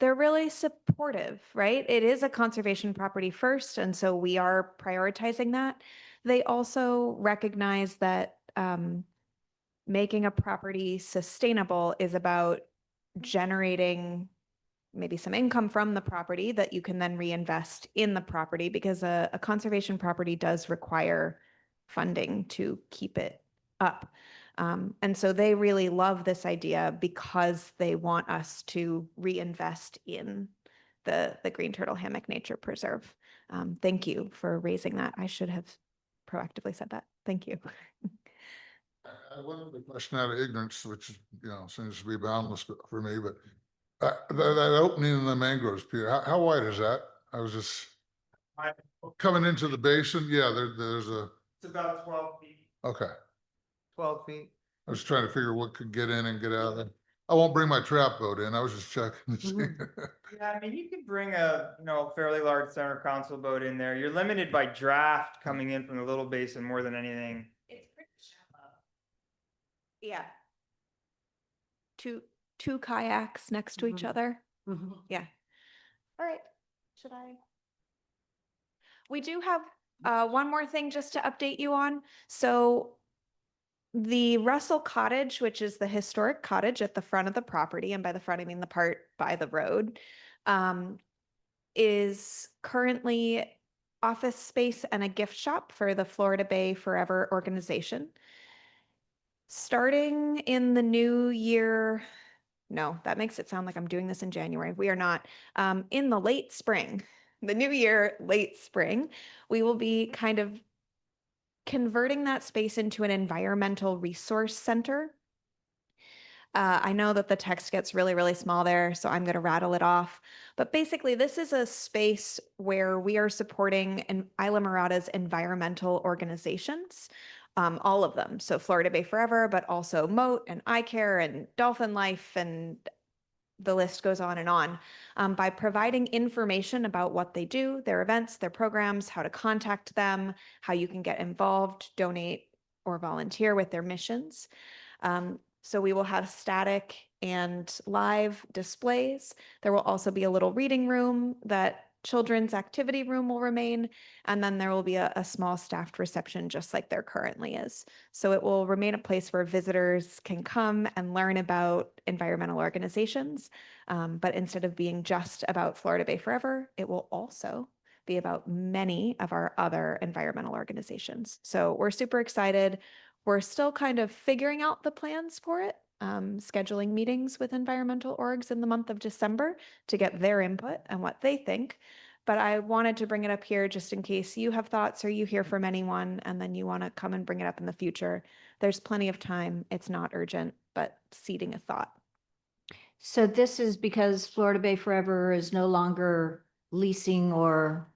really supportive, right? It is a conservation property first, and so we are prioritizing that. They also recognize that making a property sustainable is about generating maybe some income from the property that you can then reinvest in the property, because a conservation property does require funding to keep it up. And so they really love this idea because they want us to reinvest in the Green Turtle Hammock Nature Preserve. Thank you for raising that. I should have proactively said that. Thank you. I wanted the question out of ignorance, which, you know, seems to be boundless for me, but that opening in the mangroves, Peter, how wide is that? I was just coming into the basin. Yeah, there's a. It's about 12 feet. Okay. 12 feet. I was trying to figure what could get in and get out of there. I won't bring my trap boat in. I was just checking to see. Yeah, I mean, you could bring a, fairly large center console boat in there. You're limited by draft coming in from the little basin more than anything. It's pretty shallow. Yeah. Two kayaks next to each other. Yeah. All right. Should I? We do have one more thing just to update you on. So the Russell Cottage, which is the historic cottage at the front of the property, and by the front, I mean the part by the road, is currently office space and a gift shop for the Florida Bay Forever organization. Starting in the new year, no, that makes it sound like I'm doing this in January. We are not. In the late spring, the new year, late spring, we will be kind of converting that space into an environmental resource center. I know that the text gets really, really small there, so I'm going to rattle it off. But basically, this is a space where we are supporting Isla Mirada's environmental organizations, all of them. So Florida Bay Forever, but also Moat and iCare and Dolphin Life, and the list goes on, by providing information about what they do, their events, their programs, how to contact them, how you can get involved, donate, or volunteer with their missions. So we will have static and live displays. There will also be a little reading room. That children's activity room will remain. And then there will be a small staffed reception, just like there currently is. So it will remain a place where visitors can come and learn about environmental organizations. But instead of being just about Florida Bay Forever, it will also be about many of our other environmental organizations. So we're super excited. We're still kind of figuring out the plans for it, scheduling meetings with environmental orgs in the month of December to get their input and what they think. But I wanted to bring it up here just in case you have thoughts or you hear from anyone and then you want to come and bring it up in the future. There's plenty of time. It's not urgent, but seeding a thought. So this is because Florida Bay Forever is no longer leasing or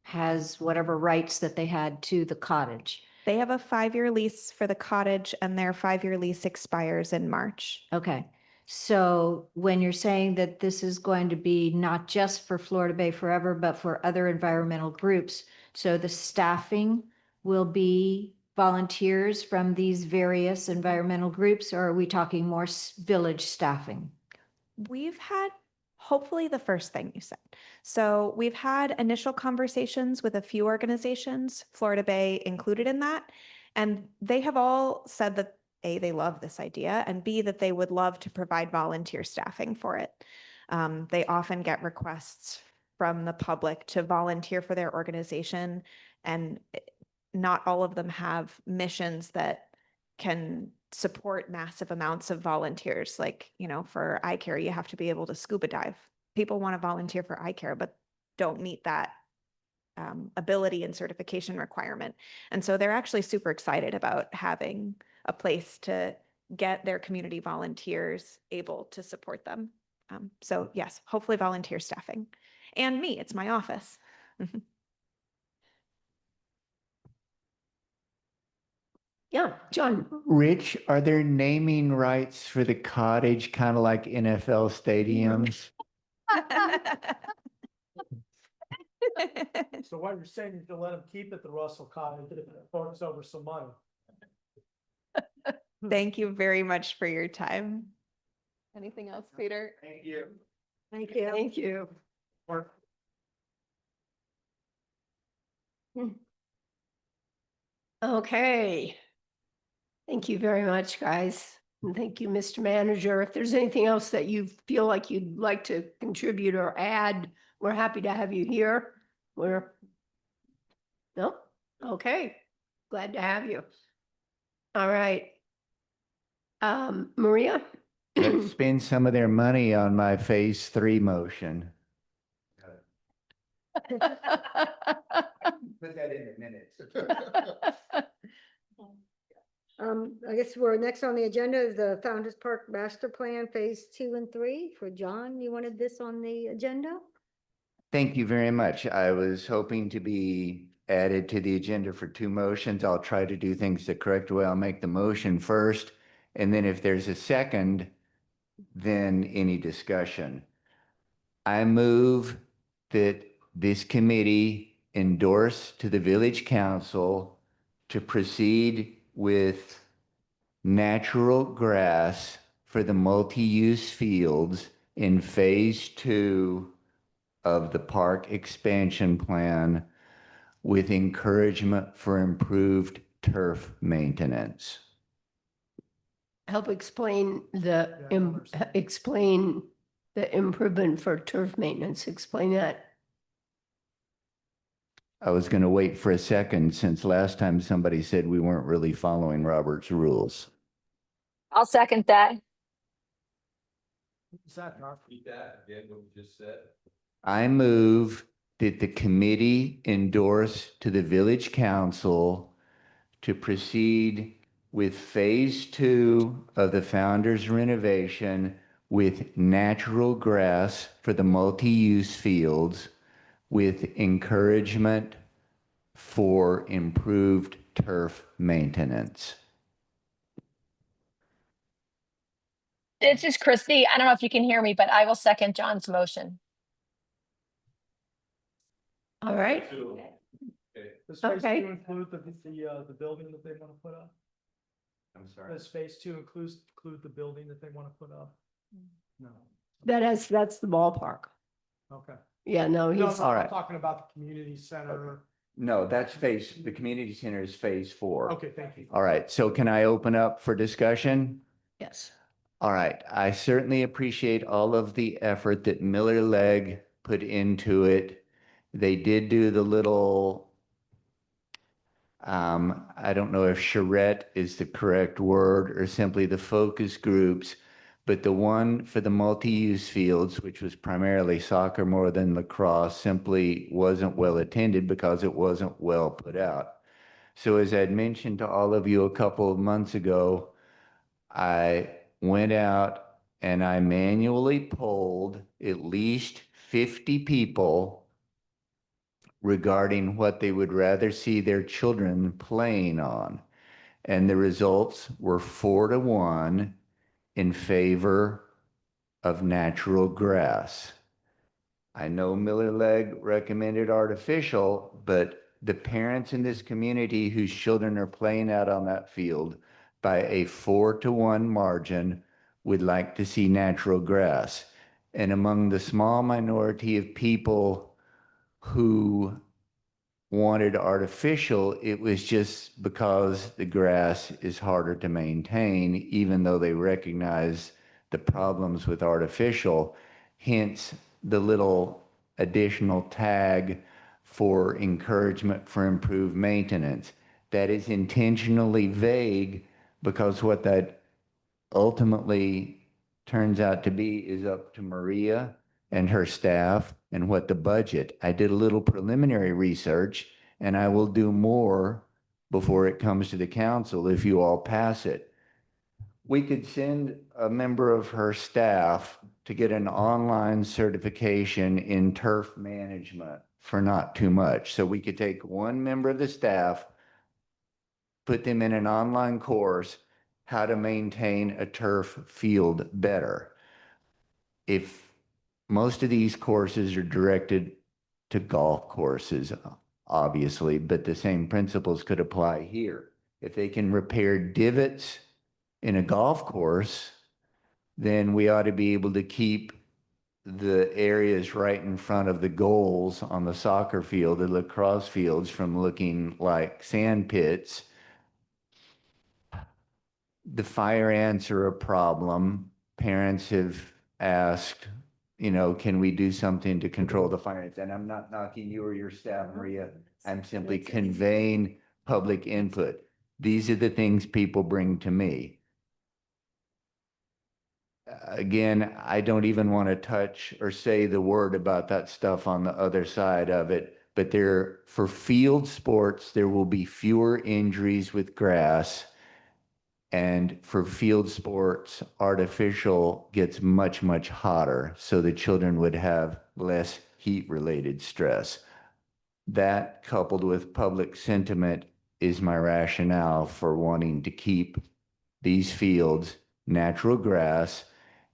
has whatever rights that they had to the cottage. They have a 5-year lease for the cottage and their 5-year lease expires in March. Okay. So when you're saying that this is going to be not just for Florida Bay Forever, but for other environmental groups, so the staffing will be volunteers from these various environmental groups, or are we talking more village staffing? We've had hopefully the first thing you said. So we've had initial conversations with a few organizations, Florida Bay included in that, and they have all said that A, they love this idea, and B, that they would love to provide volunteer staffing for it. They often get requests from the public to volunteer for their organization, and not all of them have missions that can support massive amounts of volunteers. Like, you know, for iCare, you have to be able to scuba dive. People want to volunteer for iCare, but don't meet that ability and certification requirement. And so they're actually super excited about having a place to get their community volunteers able to support them. So yes, hopefully volunteer staffing. And me, it's my office. Yeah, John. Rich, are there naming rights for the cottage, kind of like NFL stadiums? So what you're saying is you'll let them keep it, the Russell Cottage, if it forks over some money. Thank you very much for your time. Anything else, Peter? Thank you. Thank you. Thank you. Okay. Thank you very much, guys. And thank you, Mr. Manager. If there's anything else that you feel like you'd like to contribute or add, we're happy to have you here. No? Okay. Glad to have you. All right. Maria? Let's spend some of their money on my phase 3 motion. Put that in the minutes. I guess we're next on the agenda is the Founder's Park Master Plan Phase 2 and 3 for John. You wanted this on the agenda? Thank you very much. I was hoping to be added to the agenda for 2 motions. I'll try to do things the correct way. I'll make the motion first, and then if there's a second, then any discussion. I move that this committee endorse to the village council to proceed with natural grass for the multi-use fields in phase 2 of the park expansion plan with encouragement for improved turf maintenance. Help explain the improvement for turf maintenance. Explain that. I was going to wait for a second since last time somebody said we weren't really following Robert's rules. I'll second that. Repeat that again, what you just said. I move that the committee endorse to the village council to proceed with phase 2 of the Founders renovation with natural grass for the multi-use fields with encouragement for improved turf maintenance. This is Christy. I don't know if you can hear me, but I will second John's motion. All right. Does phase Okay. 2 include the building that they want to put up? I'm sorry. Does phase 2 include the building that they want to put up? No. That's the ballpark. Okay. Yeah, no, No, he's, no, All I'm right. talking about the community center. No, that's the community center is phase 4. Okay, thank you. All right, so can I open up for discussion? yes. All right, I certainly appreciate all of the effort that Miller Leg put into it. They did do the little, I don't know if charrette is the correct word or simply the focus groups, but the one for the multi-use fields, which was primarily soccer more than lacrosse, simply wasn't well attended because it wasn't well put out. So as I'd mentioned to all of you a couple of months ago, I went out and I manually polled at least 50 people regarding what they would rather see their children playing on. And the results were 4-1 in favor of natural grass. I know Miller Leg recommended artificial, but the parents in this community whose children are playing out on that field by a 4-1 margin would like to see natural grass. And among the small minority of people who wanted artificial, it was just because the grass is harder to maintain, even though they recognize the problems with artificial, hence the little additional tag for encouragement for improved maintenance. That is intentionally vague because what that ultimately turns out to be is up to Maria and her staff and what the budget. I did a little preliminary research and I will do more before it comes to the council if you all pass it. We could send a member of her staff to get an online certification in turf management for not too much. So we could take one member of the staff, put them in an online course, how to maintain a turf field better. If most of these courses are directed to golf courses, obviously, but the same principles could apply here. If they can repair divots in a golf course, then we ought to be able to keep the areas right in front of the goals on the soccer field, the lacrosse fields, from looking like sand pits. The fire ants are a problem. Parents have asked, you know, can we do something to control the fire ants? And I'm not knocking you or your staff, Maria. I'm simply conveying public input. These are the things people bring to me. Again, I don't even want to touch or say the word about that stuff on the other side of it, but for field sports, there will be fewer injuries with grass. And for field sports, artificial gets much, much hotter. So the children would have less heat-related stress. That, coupled with public sentiment, is my rationale for wanting to keep these fields natural grass,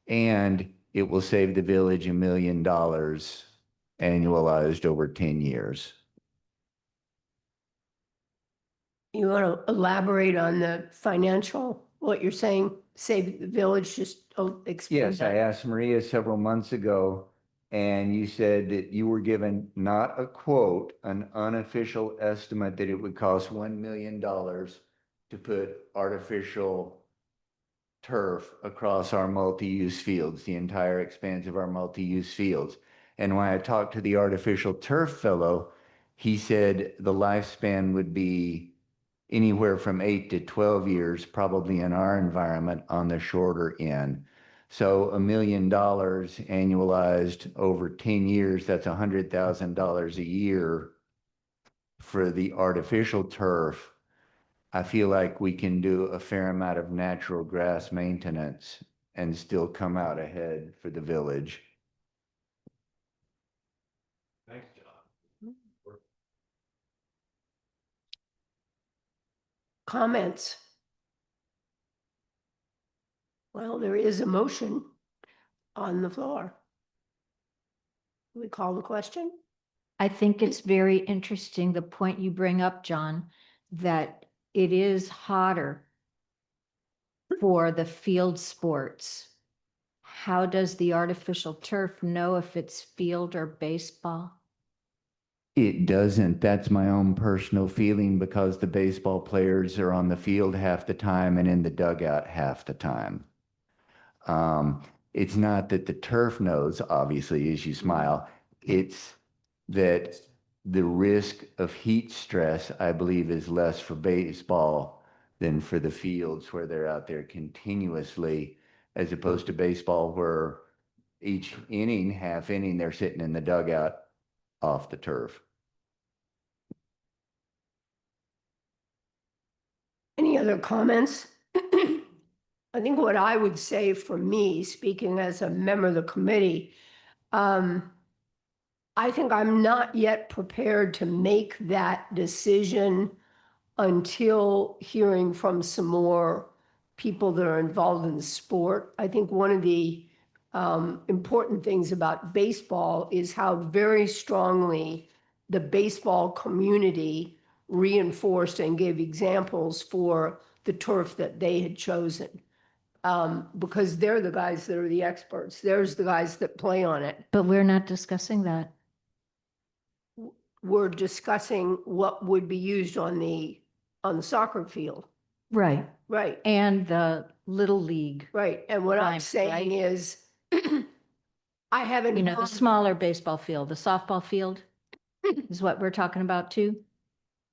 and it will save the village $1 million annualized over 10 years. You want to elaborate on the financial, what you're saying, save the village, just explain Yes, I that. asked Maria several months ago, and you said that you were given not a quote, an unofficial estimate that it would cost $1 million to put artificial turf across our multi-use fields, the entire expanse of our multi-use fields. And when I talked to the artificial turf fellow, he said the lifespan would be anywhere from 8 to 12 years, probably in our environment on the shorter end. So $1 million annualized over 10 years, that's $100,000 a year for the artificial turf. I feel like we can do a fair amount of natural grass maintenance and still come out ahead for the village. Thanks, John. Comments? Well, there is a motion on the floor. We call the question? I think it's very interesting, the point you bring up, John, that it is hotter for the field sports. How does the artificial turf know if it's field or baseball? It doesn't. That's my own personal feeling because the baseball players are on the field half the time and in the dugout half the time. It's not that the turf knows, obviously, as you smile. It's that the risk of heat stress, I believe, is less for baseball than for the fields where they're out there continuously, as opposed to baseball where each inning, half inning, they're sitting in the dugout off the turf. Any other comments? I think what I would say for me, speaking as a member of the committee, I think I'm not yet prepared to make that decision until hearing from some more people that are involved in the sport. I think one of the important things about baseball is how very strongly the baseball community reinforced and gave examples for the turf that they had chosen. Because they're the guys that are the experts. There's the guys that play on it. But we're not discussing that. We're discussing what would be used on the soccer field. Right. Right, And the Little League, right. And what I'm Times, saying right? is, I haven't. you know, the heard- smaller baseball field, the softball field is what we're talking about too.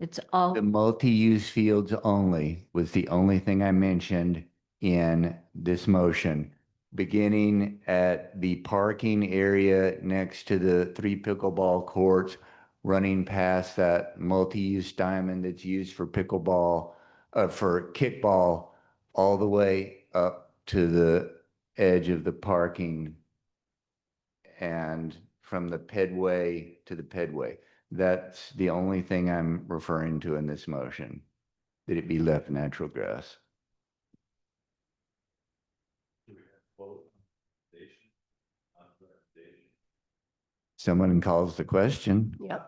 It's all, The multi-use fields only was the only thing I mentioned in this motion, beginning at the parking area next to the 3 pickleball courts, running past that multi-use diamond that's used for pickleball, for kickball, all the way up to the edge of the parking and from the pedway to the pedway. That's the only thing I'm referring to in this motion, that it be left natural grass. Do we have vote on recommendation? On recommendation? Someone calls the question. Yep.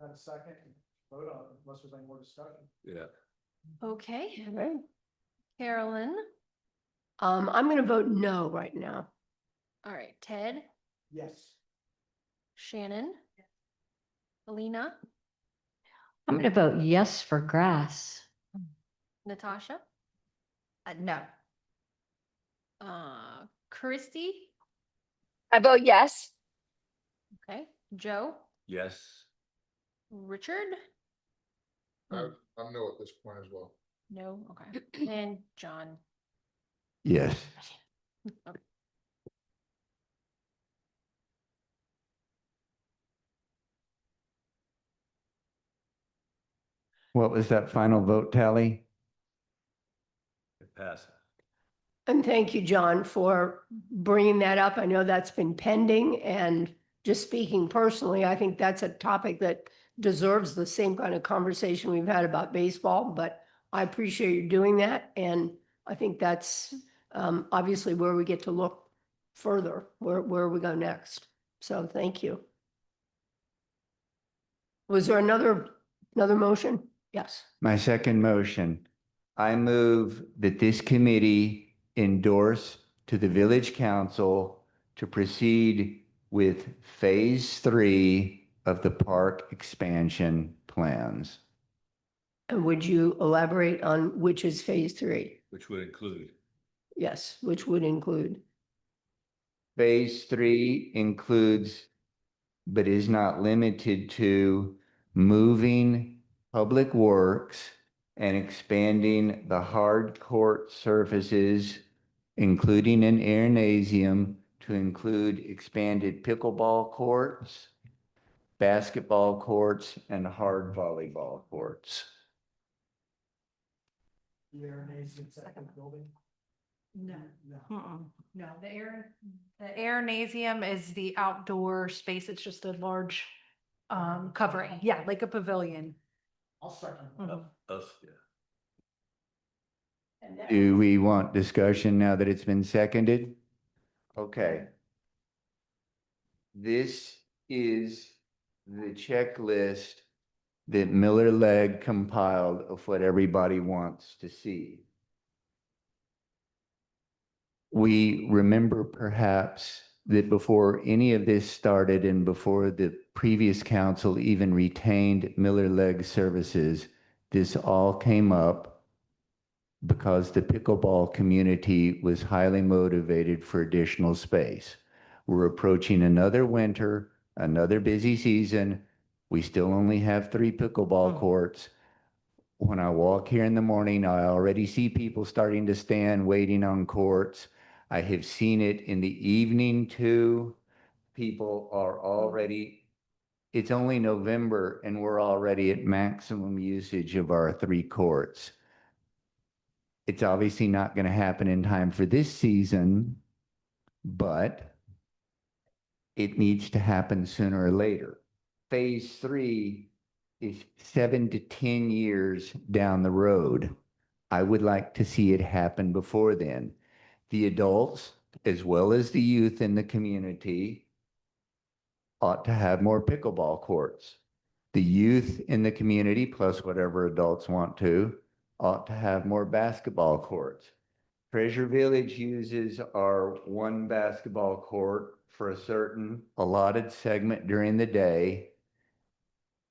And a second, vote on it unless there's any more discussion. Yeah. Okay, Okay. Carolyn. I'm going to vote no right now. All right, Ted, Yes. Shannon. Alina, I'm going to vote yes for grass. Natasha, No. Christy, I vote yes. okay, Joe, Yes. Richard, I'm no at this point as well. no, okay, and John. Yes. Okay. What was that final vote tally? It passes. And thank you, John, for bringing that up. I know that's been pending, and just speaking personally, I think that's a topic that deserves the same kind of conversation we've had about baseball, but I appreciate you doing that. And I think that's obviously where we get to look further, where we go next. So thank you. Was there another motion? Yes. My second motion, I move that this committee endorse to the village council to proceed with phase 3 of the park expansion plans. And would you elaborate on which is phase 3? Which would include. Yes, which would include. Phase 3 includes, but is not limited to, moving public works and expanding the hard court surfaces, including an arenasium, to include expanded pickleball courts, basketball courts, and hard volleyball courts. No, no, the Aeronasium is the outdoor space. It's just a large covering. Yeah, like a pavilion. Mhm. Us, yeah. Do we want discussion now that it's been seconded? Okay. This is the checklist that Miller Legg compiled of what everybody wants to see. We remember perhaps that before any of this started and before the previous council even retained Miller Legg services, this all came up because the pickleball community was highly motivated for additional space. We're approaching another winter, another busy season. We still only have 3 pickleball courts. When I walk here in the morning, I already see people starting to stand waiting on courts. I have seen it in the evening too. People are already, it's only November and we're already at maximum usage of our 3 courts. It's obviously not going to happen in time for this season, but it needs to happen sooner or later. Phase 3 is 7 to 10 years down the road. I would like to see it happen before then. The adults, as well as the youth in the community, ought to have more pickleball courts. The youth in the community, plus whatever adults want to, ought to have more basketball courts. Treasure Village uses our 1 basketball court for a certain allotted segment during the day.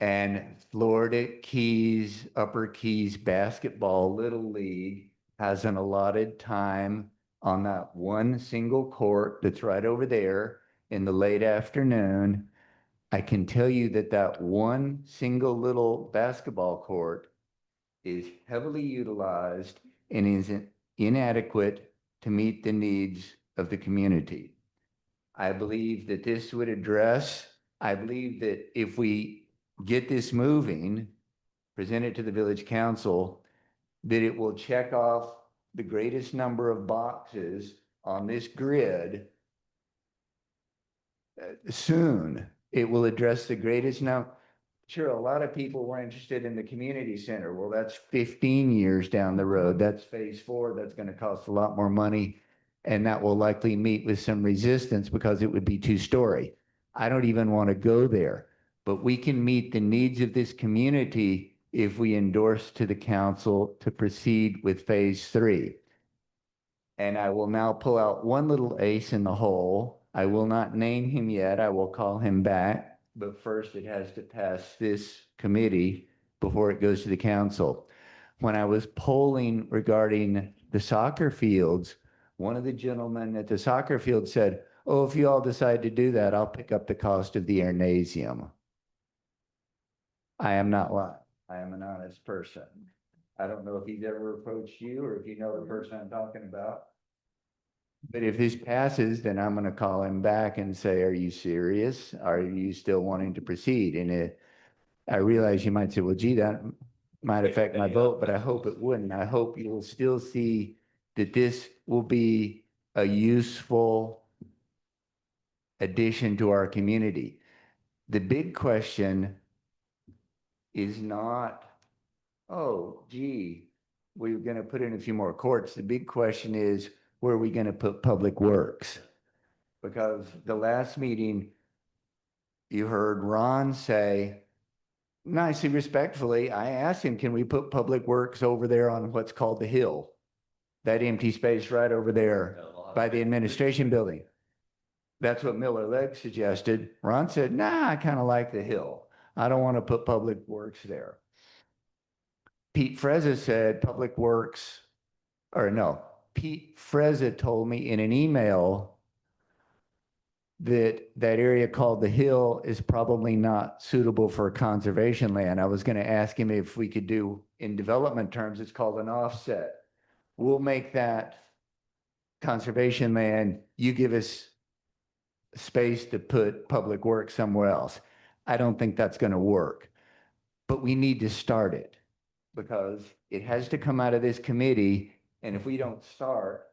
And Florida Keys, Upper Keys Basketball Little League has an allotted time on that 1 single court that's right over there in the late afternoon. I can tell you that that 1 single little basketball court is heavily utilized and is inadequate to meet the needs of the community. I believe that this would address, I believe that if we get this moving, present it to the village council, that it will check off the greatest number of boxes on this grid soon. It will address the greatest number. Sure, a lot of people were interested in the community center. Well, that's 15 years down the road. That's phase 4. That's going to cost a lot more money. And that will likely meet with some resistance because it would be 2-story. I don't even want to go there, but we can meet the needs of this community if we endorse to the council to proceed with phase 3. And I will now pull out one little ace in the hole. I will not name him yet. I will call him back. But first it has to pass this committee before it goes to the council. When I was polling regarding the soccer fields, one of the gentlemen at the soccer field said, "Oh, if you all decide to do that, I'll pick up the cost of the Aeronasium." I am not lying. I am an honest person. I don't know if he's ever approached you or if you know the person I'm talking about. But if this passes, then I'm going to call him back and say, "Are you serious? Are you still wanting to proceed?" And I realize you might say, "Well, gee, that might affect my vote," but I hope it wouldn't. I hope you will still see that this will be a useful addition to our community. The big question is not, oh, gee, we're going to put in a few more courts. The big question is, where are we going to put public works? Because the last meeting, you heard Ron say, nicely, respectfully, I asked him, can we put public works over there on what's called the hill? That empty space right over there by the administration building. That's what Miller Legg suggested. Ron said, nah, I kind of like the hill. I don't want to put public works there. Pete Frezza said public works, or no, Pete Frezza told me in an email that that area called the hill is probably not suitable for conservation land. I was going to ask him if we could do, in development terms, it's called an offset. We'll make that conservation land. You give us space to put public works somewhere else. I don't think that's going to work. But we need to start it because it has to come out of this committee. And if we don't start,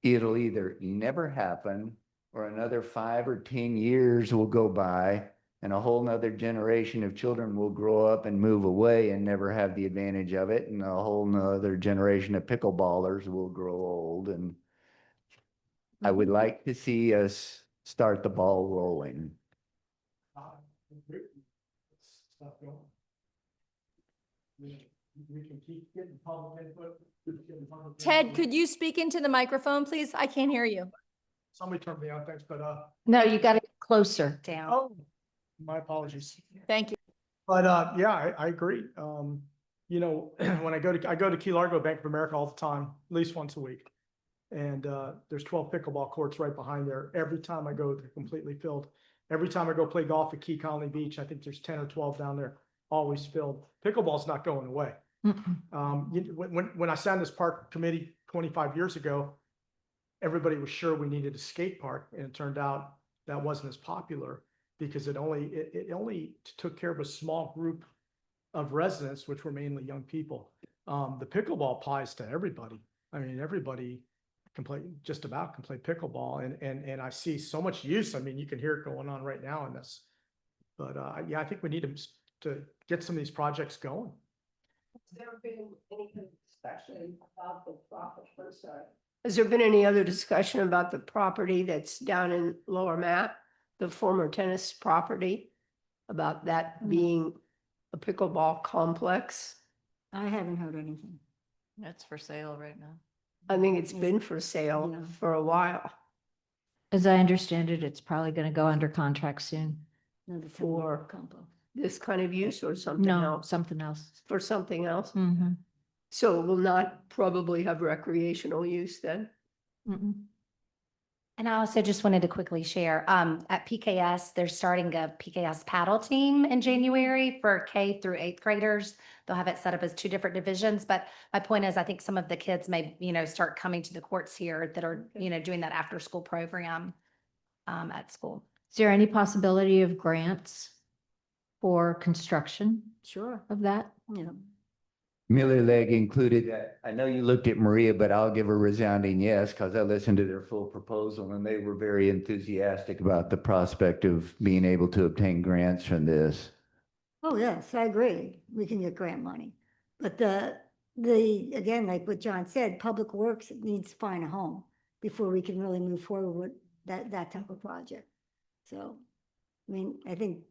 it'll either never happen or another 5 or 10 years will go by and a whole nother generation of children will grow up and move away and never have the advantage of it. And a whole nother generation of pickleballers will grow old. And I would like to see us start the ball rolling. Stuff going. We can keep getting public input. keep getting public Ted, input. could you speak into the microphone, please? I can't hear you. Somebody turned me on, thanks, but, No, you got to get closer. Down. oh, my apologies. Thank you. But, yeah, I agree. You know, when I go to Key Largo Bank of America all the time, at least once a week. And, there's 12 pickleball courts right behind there. Every time I go, they're completely filled. Every time I go play golf at Key Colony Beach, I think there's 10 or 12 down there, always filled. Pickleball's not going away. When I sat in this park committee 25 years ago, everybody was sure we needed a skate park, and it turned out that wasn't as popular because it only took care of a small group of residents, which were mainly young people. The pickleball applies to everybody. I mean, everybody just about can play pickleball, and I see so much use. I mean, you can hear it going on right now in this. But yeah, I think we need to get some of these projects going. Has there been any discussion about the property? Has there been any other discussion about the property that's down in Lower Matt, the former tennis property, about that being a pickleball complex? I haven't heard anything. That's for sale right now. I think it's been for sale Yeah. for a while. As I understand it, it's probably going to go under contract soon. No, the For- combo. This kind of use or something No, else? something else. For something else? Mhm. So it will not probably have recreational use then? Mm-mm. And I also just wanted to quickly share, at PKS, they're starting a PKS paddle team in January for K through 8th graders. They'll have it set up as 2 different divisions, but my point is, I think some of the kids may, start coming to the courts here that are, doing that after-school program, at school. Is there any possibility of grants for construction Sure, of that? yeah. Miller Leg included that. I know you looked at Maria, but I'll give a resounding yes, because I listened to their full proposal and they were very enthusiastic about the prospect of being able to obtain grants from this. Oh, yes, I agree. We can get grant money. But again, like what John said, Public Works needs to find a home before we can really move forward with that type of project. So, I mean, I think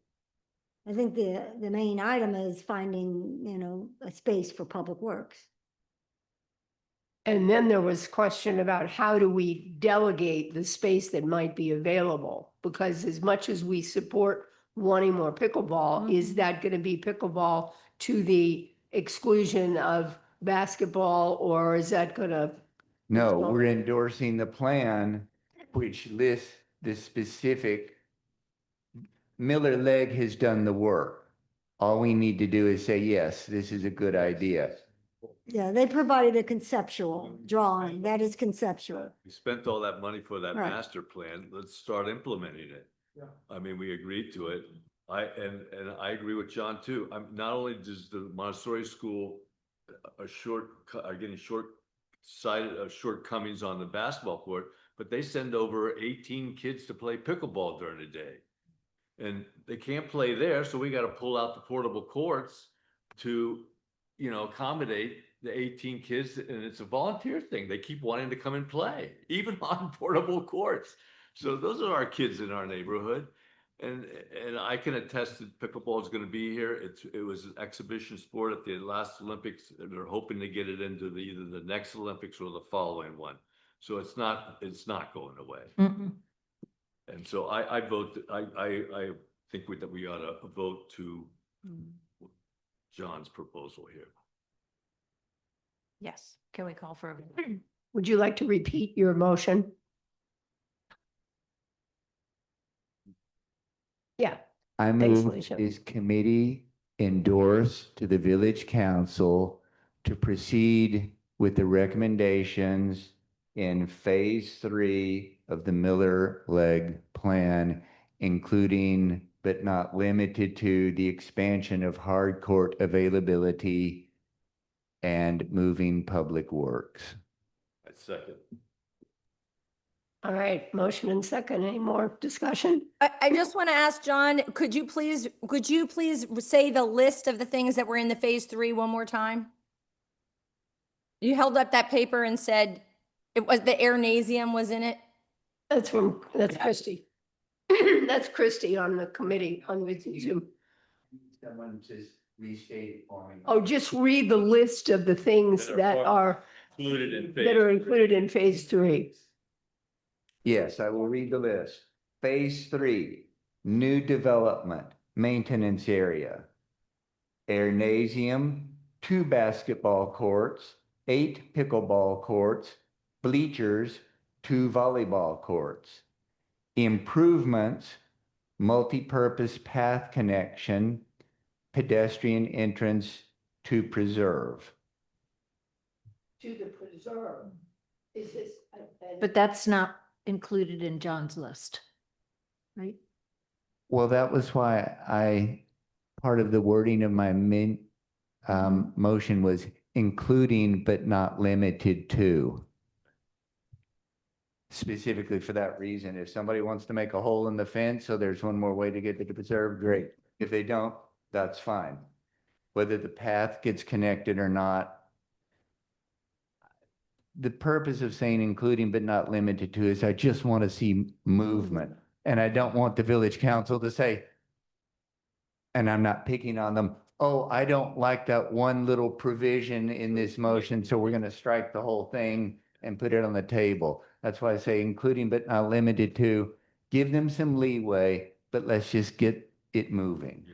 the main item is finding, a space for Public Works. And then there was question about how do we delegate the space that might be available? Because as much as we support wanting more pickleball, is that going to be pickleball to the exclusion of basketball, or is that going to? No, we're endorsing the plan which lists the specific. Miller Leg has done the work. All we need to do is say, yes, this is a good idea. Yeah, they provided a conceptual drawing. That is conceptual. We spent all that money for that Right. master plan. Let's start implementing it. Yeah. I mean, we agreed to it. And I agree with John too. Not only does the Montessori school are getting shortcomings on the basketball court, but they send over 18 kids to play pickleball during the day. And they can't play there, so we got to pull out the portable courts to, accommodate the 18 kids. And it's a volunteer thing. They keep wanting to come and play, even on portable courts. So those are our kids in our neighborhood. And I can attest that pickleball is going to be here. It was an exhibition sport at the last Olympics. And they're hoping to get it into either the next Olympics or the following one. So it's not going away. Mm-mm. And so I vote, I think that we ought to vote to John's proposal here. Yes. Can we call for a vote? Would you like to repeat your motion? Yeah. I Thanks, move Alicia. this committee endorse to the village council to proceed with the recommendations in phase 3 of the Miller Leg plan, including but not limited to the expansion of hard court availability and moving public works. I second. All right, motion and second. Any more discussion? I just want to ask John, could you please say the list of the things that were in the phase 3 one more time? You held up that paper and said it was the Airnasium was in it? That's Christie. That's Christie on the committee on the Zoom. Someone just restate it for me. Oh, just read the list of the things that are Included in phase. that are included in phase 3. Yes, I will read the list. Phase 3, new development, maintenance area. Airnasium, 2 basketball courts, 8 pickleball courts, bleachers, 2 volleyball courts. Improvements, multi-purpose path connection, pedestrian entrance to preserve. To the preserve. Is this? But that's not included in John's list, right? Well, that was why part of the wording of my motion was including but not limited to. Specifically for that reason, if somebody wants to make a hole in the fence, so there's one more way to get to the preserve, great. If they don't, that's fine. Whether the path gets connected or not. The purpose of saying including but not limited to is I just want to see movement. And I don't want the village council to say, and I'm not picking on them, oh, I don't like that one little provision in this motion, so we're going to strike the whole thing and put it on the table. That's why I say including but not limited to, give them some leeway, but let's just get it moving.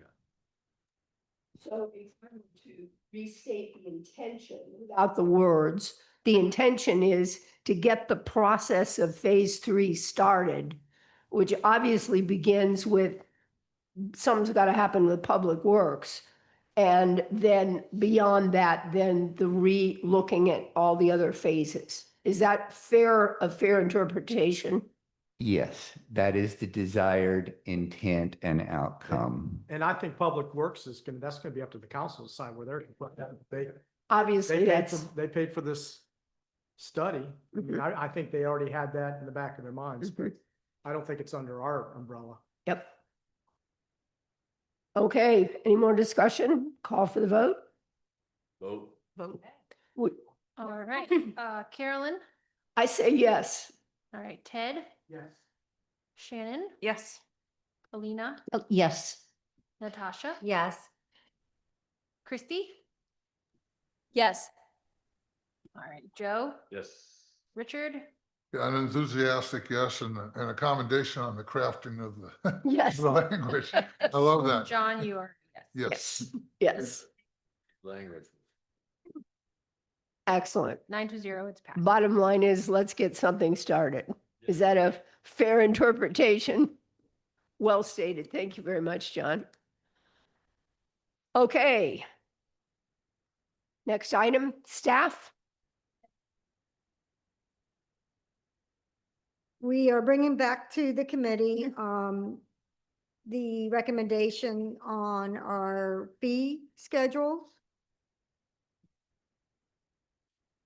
So if I'm to restate the intention without the words, the intention is to get the process of phase 3 started, which obviously begins with something's got to happen with public works. And then beyond that, then the looking at all the other phases. Is that a fair interpretation? Yes, that is the desired intent and outcome. And I think Public Works that's gonna be up to the council to decide where they're gonna put that. Obviously, They paid for this study. I mean, I think they already had that in the back of their minds, but I don't think it's under our umbrella. Yep. Okay, any more discussion? Call for the vote? Vote. Would- All right, Carolyn, I say yes. all right, Ted, Yes. Shannon, Yes. Alina, Yes. Natasha, Yes. Christy, Yes. all right, Joe, Yes. Richard, Yeah, an enthusiastic yes, and a commendation on the crafting of the Yes. the language. I love that. John, you are, yes. Yes. Yes. Language. Excellent. 9-0, it's passed. Bottom line is, let's get something started. Is that a fair interpretation? Well stated. Thank you very much, John. Okay. Next item, staff. We are bringing back to the committee, the recommendation on our fee schedules.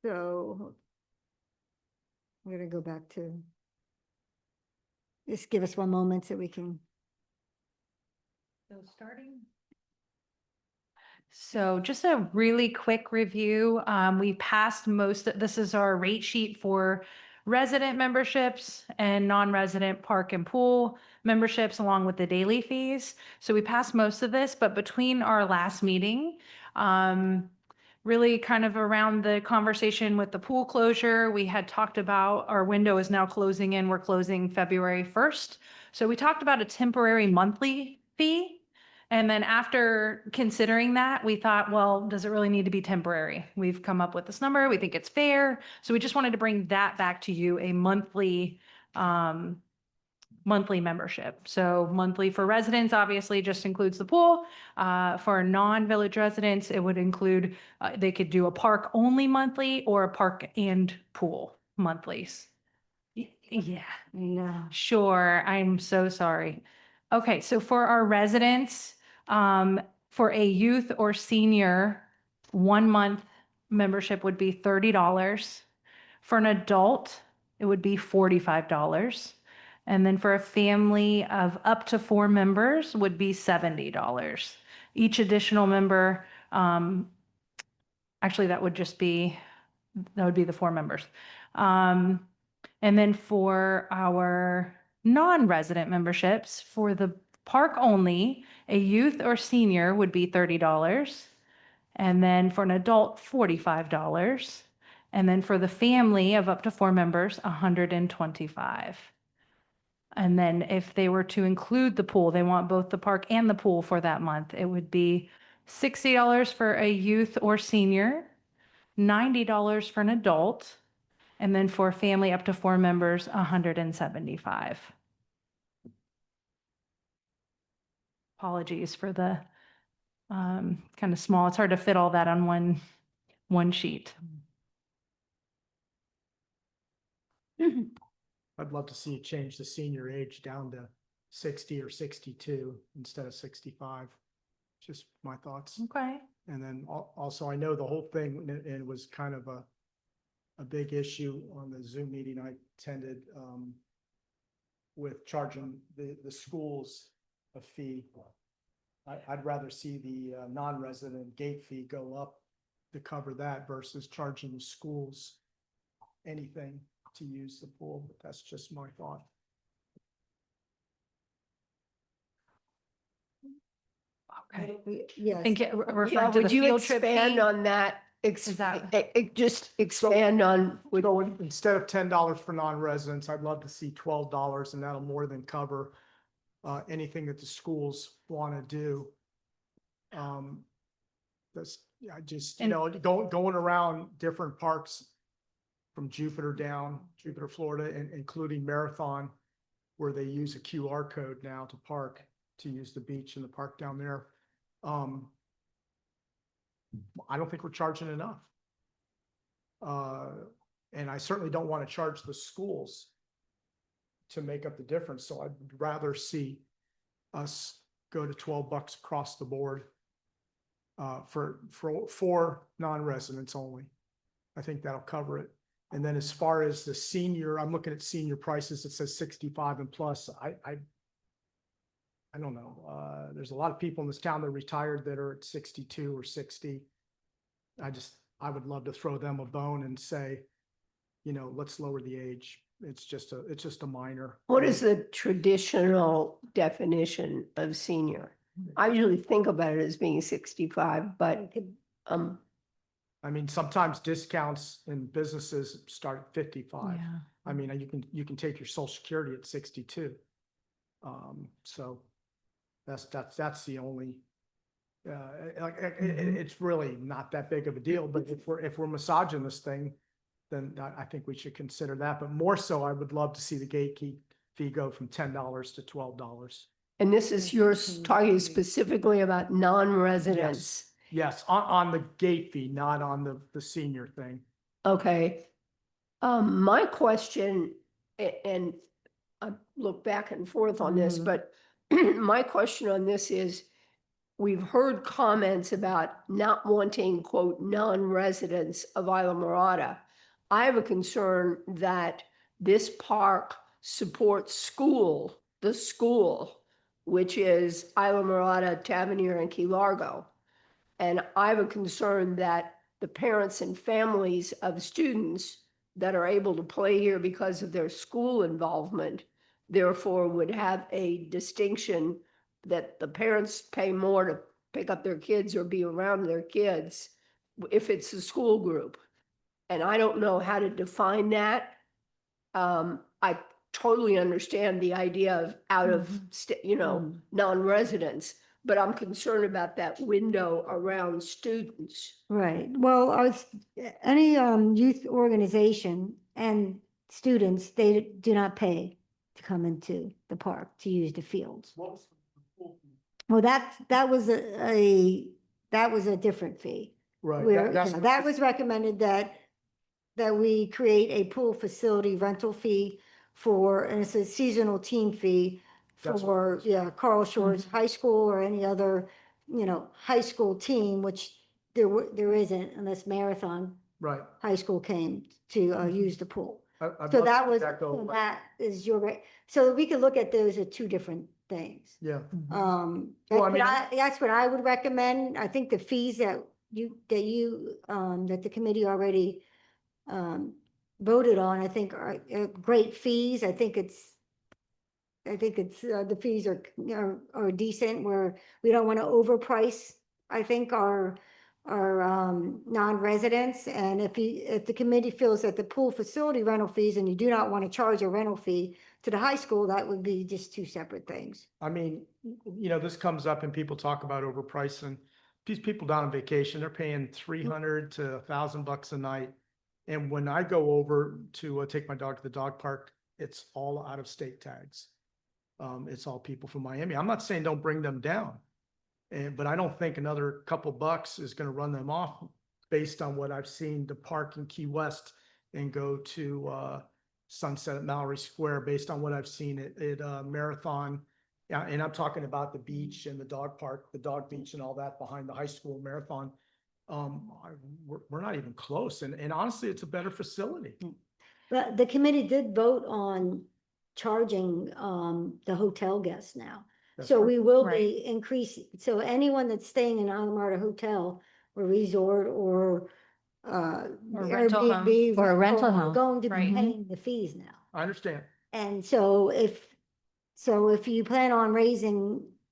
So I'm gonna go back to, just give us one moment so we can. So starting. So just a really quick review. We passed this is our rate sheet for resident memberships and non-resident park and pool memberships along with the daily fees. So we passed most of this, but between our last meeting, really kind of around the conversation with the pool closure, we had talked about our window is now closing in. We're closing February 1st. So we talked about a temporary monthly fee. And then after considering that, we thought, well, does it really need to be temporary? We've come up with this number. We think it's fair. So we just wanted to bring that back to you, a monthly membership. So monthly for residents obviously just includes the pool. For non-village residents, it would include, they could do a park only monthly or a park and pool monthlies. Yeah, No. sure. I'm so sorry. Okay, so for our residents, for a youth or senior, 1 month membership would be $30. For an adult, it would be $45. And then for a family of up to 4 members would be $70. Each additional member, actually, that would be the 4 members. And then for our non-resident memberships, for the park only, a youth or senior would be $30. And then for an adult, $45. And then for the family of up to 4 members, $125. And then if they were to include the pool, they want both the park and the pool for that month, it would be $60 for a youth or senior, $90 for an adult, and then for a family up to 4 members, $175. Apologies for the kind of small, it's hard to fit all that on one sheet. I'd love to see you change the senior age down to 60 or 62 instead of 65. Just my thoughts. Okay. And then also, I know the whole thing, and it was kind of a big issue on the Zoom meeting I attended with charging the schools a fee. I'd rather see the non-resident gate fee go up to cover that versus charging the schools anything to use the pool, but that's just my thought. Okay. Yes. I think Yeah, referring to the would you field trip expand fee. on that? Is that- Just expand on, So instead of $10 for non-residents, I'd love to see $12, and that'll more than cover anything that the schools want to do. That's, I just, going around different parks from Jupiter down, Jupiter, Florida, and including Marathon, where they use a QR code now to park, to use the beach and the park down there. I don't think we're charging enough. And I certainly don't want to charge the schools to make up the difference. So I'd rather see us go to $12 across the board for non-residents only. I think that'll cover it. And then as far as the senior, I'm looking at senior prices. It says 65 and plus. I don't know. There's a lot of people in this town that are retired that are at 62 or 60. I would love to throw them a bone and say, let's lower the age. It's just a minor. what is the traditional definition of senior? I usually think about it as being 65, but, I mean, sometimes discounts in businesses start at 55. Yeah. I mean, you can take your social security at 62. So that's the only, it's really not that big of a deal, but if we're massaging this thing, then I think we should consider that. But more so, I would love to see the gate fee go from $10 to $12. and this is yours talking specifically about non-residents. Yes, on the gate fee, not on the senior thing. Okay. My question, and I look back and forth on this, but my question on this is, we've heard comments about not wanting, quote, non-residents of Islamorada. I have a concern that this park supports the school, which is Islamorada, Tavernier, and Key Largo. And I have a concern that the parents and families of students that are able to play here because of their school involvement, therefore would have a distinction that the parents pay more to pick up their kids or be around their kids if it's a school group. And I don't know how to define that. I totally understand the idea of out of, non-residents, but I'm concerned about that window around students. Right. Well, any youth organization and students, they do not pay to come into the park to use the fields. Well, that was a different fee. Right. That was recommended that we create a pool facility rental fee and it's a seasonal team fee That's what for, it is. yeah, Carl Shores High School or any other, high school team, which there isn't unless Marathon Right. High School came to use the pool. I'd So love to that see was, that go, so but- that is so we could look at those as two different things. Yeah. That's Well, I what mean- that's what I would recommend. I think the fees that the committee already voted on, I think are great fees. I think it's the fees are decent where we don't want to overprice, I think, our non-residents. And if the committee feels that the pool facility rental fees and you do not want to charge a rental fee to the high school, that would be just two separate things. I mean, this comes up and people talk about overpricing. These people down on vacation, they're paying $300 to $1,000 a night. And when I go over to take my dog to the dog park, it's all out of state tags. It's all people from Miami. I'm not saying don't bring them down. But I don't think another couple bucks is going to run them off based on what I've seen to park in Key West and go to Sunset at Mallory Square based on what I've seen at Marathon. Yeah, and I'm talking about the beach and the dog park, the dog beach and all that behind the high school Marathon. We're not even close. And honestly, it's a better facility. But the committee did vote on charging the hotel guests now. That's So right. we will Right. be increasing, so anyone that's staying in Alameda Hotel or resort or rental home. Airbnb. Or a rental are home. Going to be Right. paying the fees now. I understand. And so if you plan on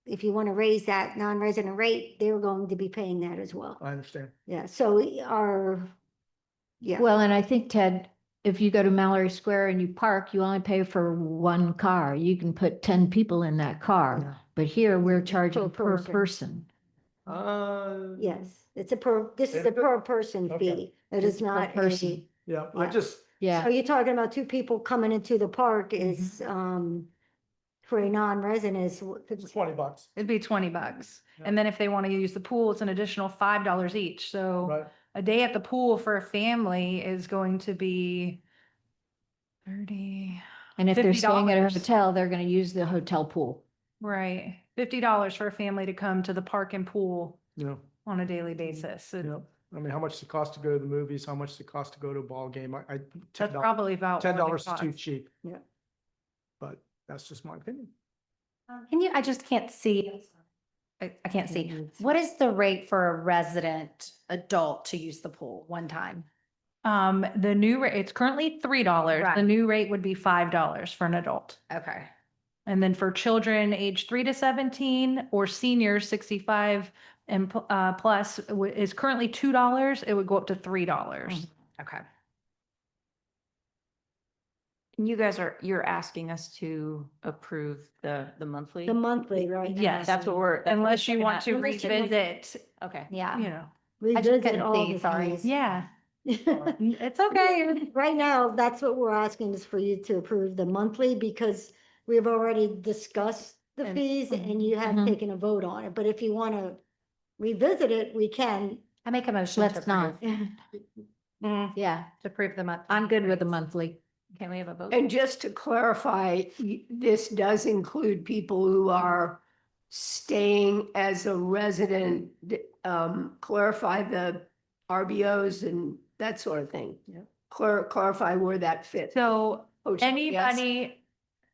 if you want to raise that non-resident rate, they're going to be paying that as well. I understand. Yeah, so yeah. Well, and I think, Ted, if you go to Mallory Square and you park, you only pay for one car. You can put 10 people in that car. But here we're charging per person. Yes, this is a per person Okay. fee. It It's is per not person. Yeah, Yeah. So Yeah. you're talking about two people coming into the park is, for a non-resident is. It's $20. It'd be $20. Yeah. And then if they want to use the pool, it's an additional $5 each. So Right. a day at the pool for a family is going to be 30, And if they're staying at a $50. hotel, they're going to use the hotel pool. right? $50 for a family to come to the park and pool Yeah. on a daily basis. Yeah. I mean, how much does it cost to go to the movies? How much does it cost to go to a ball game? That's $10 probably about. what it $10 is too costs. cheap. Yeah. But that's just my opinion. I just can't see. I can't see. What is the rate for a resident adult to use the pool one time? The new rate, it's currently $3. The Right. new rate would be $5 for an adult. Okay. And then for children age 3 to 17 or seniors 65 and plus is currently $2. It would go up to $3. Okay. And you're asking us to approve the monthly? The monthly, right? Yes. That's what we're. that's what we're Unless you looking want at. to Unless you want- revisit, Okay. Yeah. you know, I just Revisit couldn't all see, the sorry. fees. yeah, it's okay. Right now, that's what we're asking is for you to approve the monthly because we've already discussed the And- fees and you have Mhm. taken a vote on it. But if you want to revisit it, we can. I make a motion to Let's not. approve, Yeah, to approve the month. I'm good with the monthly. Can we have a vote? And just to clarify, this does include people who are staying as a resident, clarify the RBOs and that sort of thing. Yeah. Clarify where that fits. So Hotel, yes? anybody,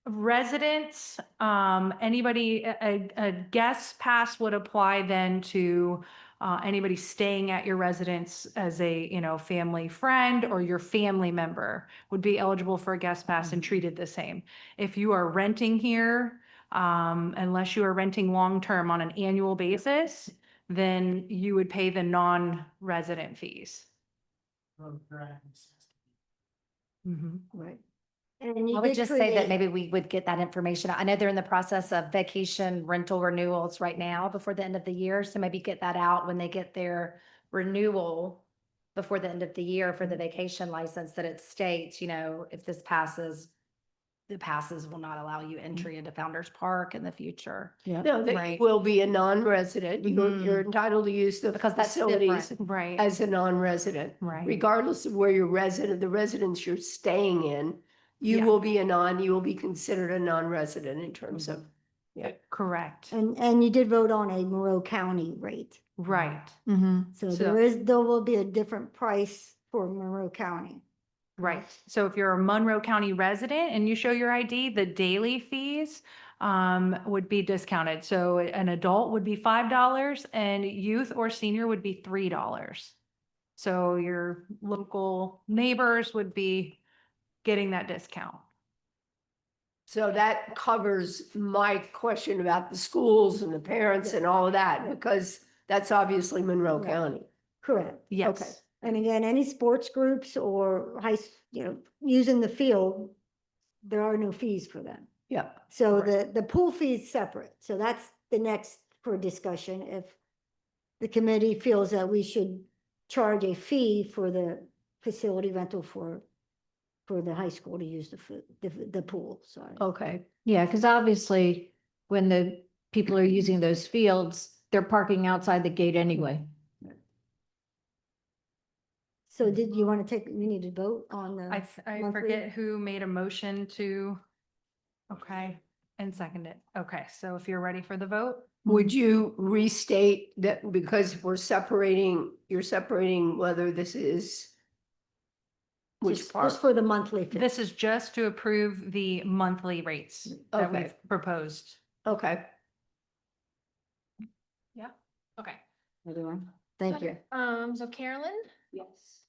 residents, anybody, a guest pass would apply then to anybody staying at your residence as a, family friend or your family member would be eligible for a guest pass and treated the same. If you are renting here, unless you are renting long-term on an annual basis, then you would pay the non-resident fees. Mhm. Right. And you I would did just say that create- maybe we would get that information. I know they're in the process of vacation rental renewals right now before the end of the year. So maybe get that out when they get their renewal before the end of the year for the vacation license, that it states, if this passes, the passes will not allow you entry into Founder's Park in the future. No, they Right. will be a non-resident. You're Mhm. entitled to use the Because that's facilities different. Right, as a non-resident. right. Regardless of where you're the residence you're staying in, you Yeah. will be you will be considered a non-resident in terms of Yeah. Correct. And you did vote on a Monroe County rate. Right. So So- there will be a different price for Monroe County. Right. So if you're a Monroe County resident and you show your ID, the daily fees would be discounted. So an adult would be $5 and youth or senior would be $3. So your local neighbors would be getting that discount. So that covers my question about the schools and the parents and all of that, because that's obviously Monroe Right. County. Correct. Okay. Yes. And again, any sports groups or using the field, there are no fees for them. Yeah. So the pool fee is separate. So that's the next for discussion. If the committee feels that we should charge a fee for the facility rental for the high school to use the pool, sorry. Okay. Yeah, because obviously, when the people are using those fields, they're parking outside the gate anyway. So did you want to we need to vote on the? I monthly? forget who made a motion to, okay, and seconded. Okay, so if you're ready for the vote? Would you restate that, because you're separating whether this is which Just part? for the monthly fee. This is just to approve the monthly rates that Okay. we've proposed. Okay. Yeah, okay. Everyone, thank you. So Carolyn, Yes.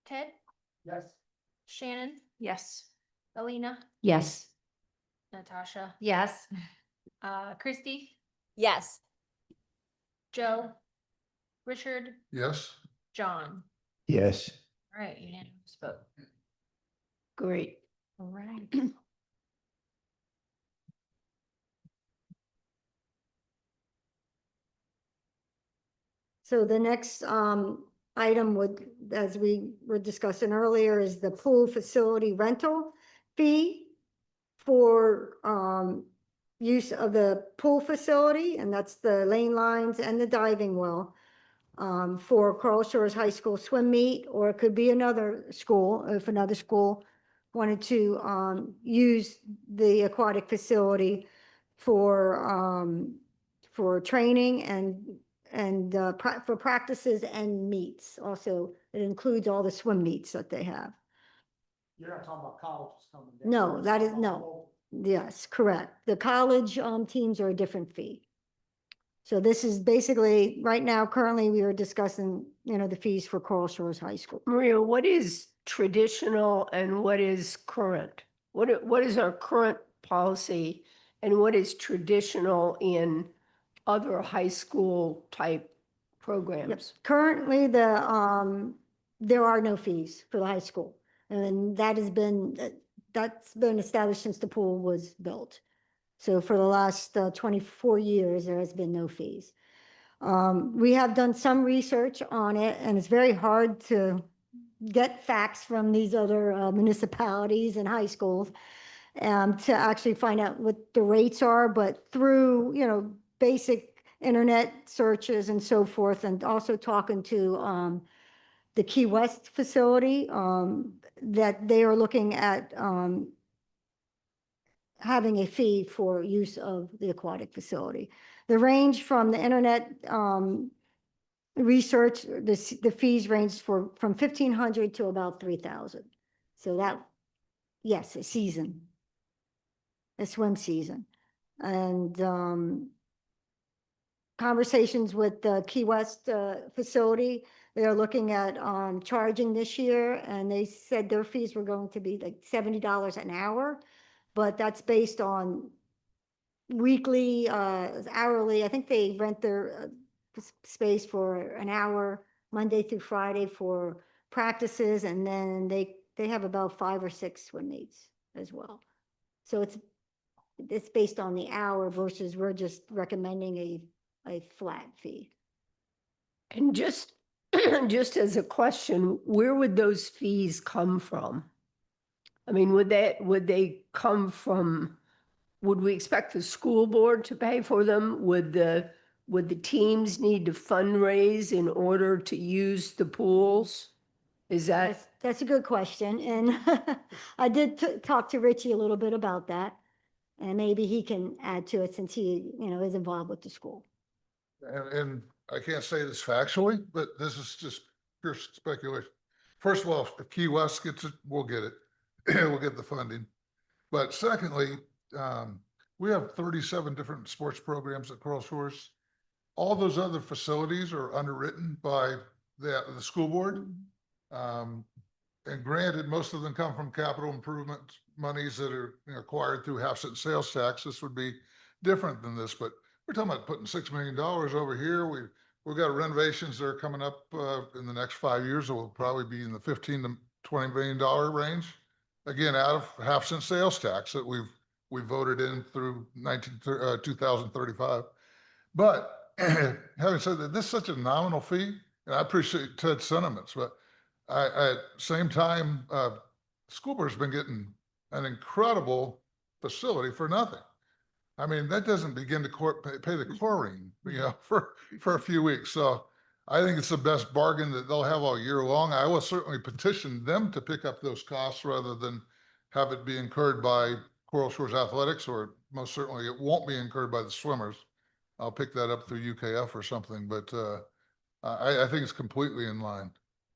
Ted, Yes. Shannon, Yes. Alina, Yes. Natasha, Yes. Christy, Yes. Joe, Richard, Yes? John. Yes. All right, unanimous vote. Great. All right. So the next item would, as we were discussing earlier, is the pool facility rental fee for use of the pool facility, and that's the lane lines and the diving well for Carl Shores High School swim meet, or it could be another school, if another school wanted to use the aquatic facility for training and for practices and meets. Also, it includes all the swim meets that they have. You're not talking about colleges coming down. No, You're that is, talking about no, local. yes, correct. The college teams are a different fee. So this is basically, right now, currently, we are discussing, the fees for Coral Shores High School. Maria, what is traditional and what is current? What is our current policy and what is traditional in other high school type programs? Currently, there are no fees for the high school. And that's been established since the pool was built. So for the last 24 years, there has been no fees. We have done some research on it, and it's very hard to get facts from these other municipalities and high schools to actually find out what the rates are, but through, basic internet searches and so forth, and also talking to the Key West facility, that they are looking at having a fee for use of the aquatic facility. The range from the internet research, the fees range from 1,500 to about 3,000. So that, yes, a swim season. And conversations with the Key West facility, they are looking at charging this year, and they said their fees were going to be like $70 an hour, but that's based on weekly, hourly. I think they rent their space for an hour, Monday through Friday for practices, and then they have about 5 or 6 swim meets as well. So it's based on the hour versus we're just recommending a flat fee. And just as a question, where would those fees come from? I mean, would they come from, would we expect the school board to pay for them? Would the teams need to fundraise in order to use the pools? Is that? That's a good question, and I did talk to Richie a little bit about that. And maybe he can add to it since he, is involved with the school. And I can't say this factually, but this is just pure speculation. First of all, if Key West gets it, we'll get it. We'll get the funding. But secondly, we have 37 different sports programs at Coral Shores. All those other facilities are underwritten by the school board. And granted, most of them come from capital improvement monies that are acquired through half-cent sales tax. This would be different than this, but we're talking about putting $6 million over here. We've got renovations that are coming up in the next 5 years. It will probably be in the $15 to $20 million range. Again, out of half-cent sales tax that we voted in through 2035. But having said that, this is such a nominal fee, and I appreciate Ted's sentiments, but at the same time, school board's been getting an incredible facility for nothing. I mean, that doesn't begin to pay the chlorine, for a few weeks. So I think it's the best bargain that they'll have all year long. I will certainly petition them to pick up those costs rather than have it be incurred by Coral Shores Athletics, or most certainly it won't be incurred by the swimmers. I'll pick that up through UKF or something, but I think it's completely in line.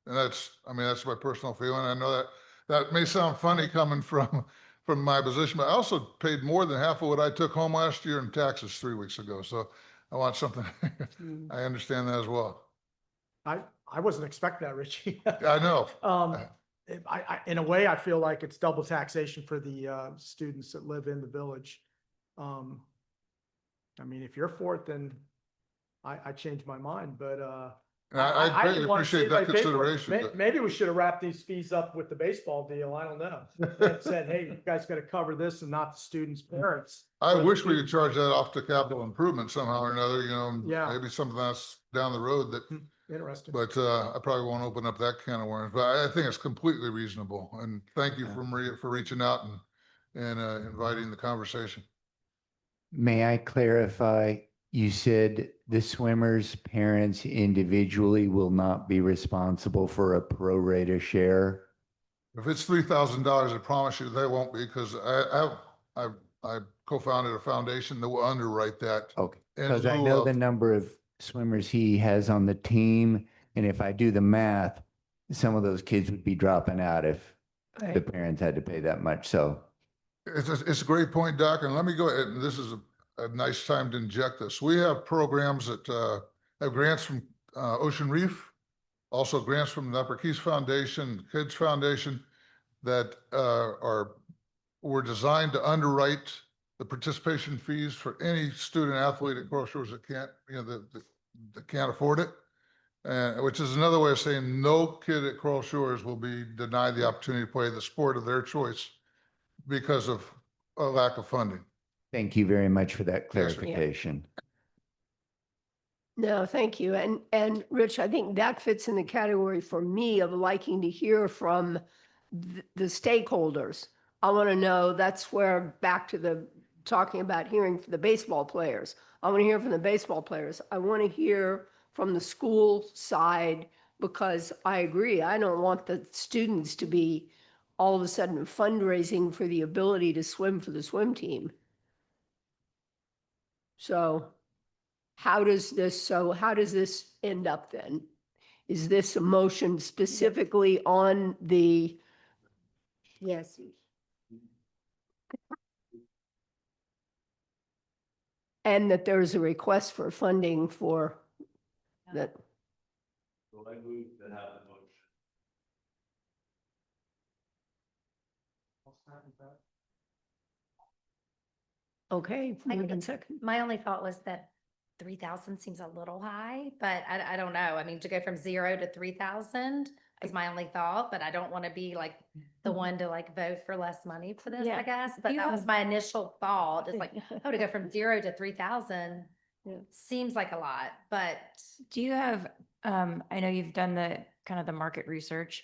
And that's my personal feeling. I know that may sound funny coming from my position, but I also paid more than half of what I took home last year in taxes 3 weeks ago. So I want something, I understand that as well. I wasn't expecting that, Richie. I know. In a way, I feel like it's double taxation for the students that live in the village. I mean, if you're for it, then I changed my mind, but I greatly didn't wanna see appreciate that anybody pay for it. consideration. but- Maybe we should have wrapped these fees up with the baseball deal. I don't know. And said, hey, you guys got to cover this and not the students' parents. I But wish we could charge that off to capital improvement somehow or another, Yeah. maybe something that's down the road that, Interesting. but I probably won't open up that can of worms, but I think it's completely reasonable. And thank you for Maria for reaching out and inviting the conversation. May I clarify? You said the swimmers' parents individually will not be responsible for a pro rata share? If it's $3,000, I promise you they won't be, because I co-founded a foundation that will underwrite that. Okay, in because I lieu know of- the number of swimmers he has on the team, and if I do the math, some of those kids would be dropping out if the Right. parents had to pay that much, so. It's a great point, Doc, and let me go ahead, and this is a nice time to inject this. We have programs that have grants from Ocean Reef, also grants from the Upper Keys Foundation, Kids Foundation, that were designed to underwrite the participation fees for any student athlete at Coral Shores that can't, that can't afford it. Which is another way of saying no kid at Coral Shores will be denied the opportunity to play the sport of their choice because of a lack of funding. Thank you very much for that Yes, sir. clarification. No, thank you. And Rich, I think that fits in the category for me of liking to hear from the stakeholders. I want to know, that's where back to the talking about hearing from the baseball players. I want to hear from the baseball players. I want to hear from the school side, because I agree. I don't want the students to be all of a sudden fundraising for the ability to swim for the swim team. So how does this end up then? Is this a motion specifically on the, Yes. and that there's a request for funding for that? So I move to have the motion. Okay, I moved think and second. My only thought was that 3,000 seems a little high, but I don't know. I mean, to go from 0 to 3,000 is my only thought, but I don't want to be like the one to like vote for less money for this, Yeah. I guess. But You that was have- my initial thought, is like, oh, to go from 0 to 3,000 Yeah. seems like a lot, but Do you have, I know you've done the kind of the market research.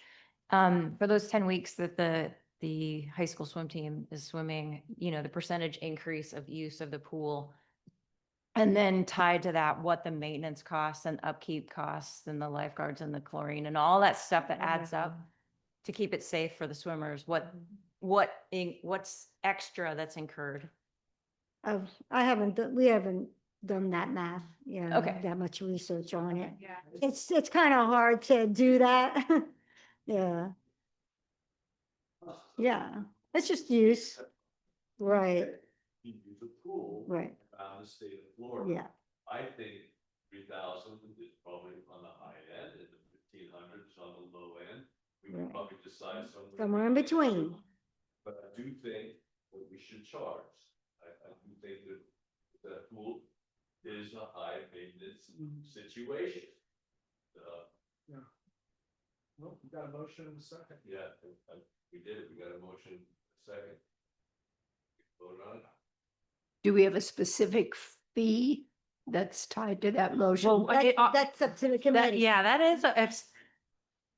For those 10 weeks that the high school swim team is swimming, the percentage increase of use of the pool. And then tied to that, what the maintenance costs and upkeep costs and the lifeguards and the chlorine and all that stuff that adds up to keep it safe for the swimmers, what's extra that's incurred I haven't, we haven't done that math, Okay. that much research on it. Yeah. It's kind of hard to do that. Yeah. Yeah, it's just use. Right, You use a pool. right, Around the state of Florida. yeah. I think 3,000 is probably on the high end and the 1,500 is on the low end. We would Right. probably decide Somewhere in between. But I do think that we should charge. I do think that that pool is a high maintenance situation. Yeah. Well, we got a motion in a second. Yeah, we did, we got a motion, second. Vote on it. Do we have a specific fee that's tied to that motion? Well, That's up to the that, committee. yeah, that is, if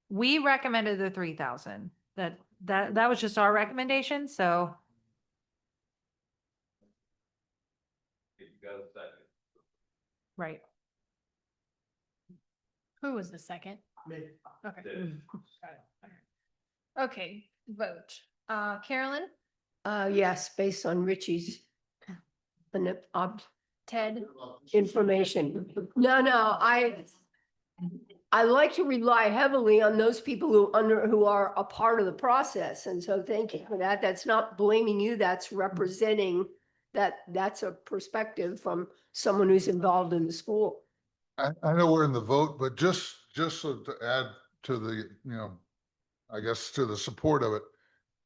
we recommended the 3,000, that was just our recommendation, so. You got a second. Right. Who was the second? Me. Okay. Did. Got it. All right. Okay, vote. Carolyn, Yes, based on Richie's Ted, information. No, I like to rely heavily on those people who are a part of the process. And so thank you for that. That's not blaming you. That's representing that's a perspective from someone who's involved in the school. I know we're in the vote, but just so to add to the, I guess to the support of it,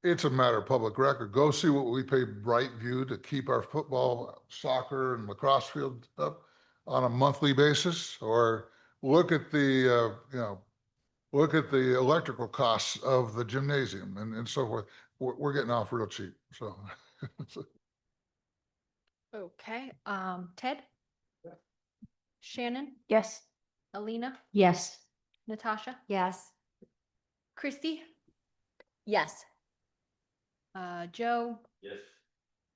it's a matter of public record. Go see what we pay Brightview to keep our football, soccer and lacrosse field up on a monthly basis, or look at the, look at the electrical costs of the gymnasium and so forth. We're getting off real cheap, so. okay, Ted? Shannon, Yes. Alina, Yes. Natasha, Yes. Christy, Yes. Joe, Yes.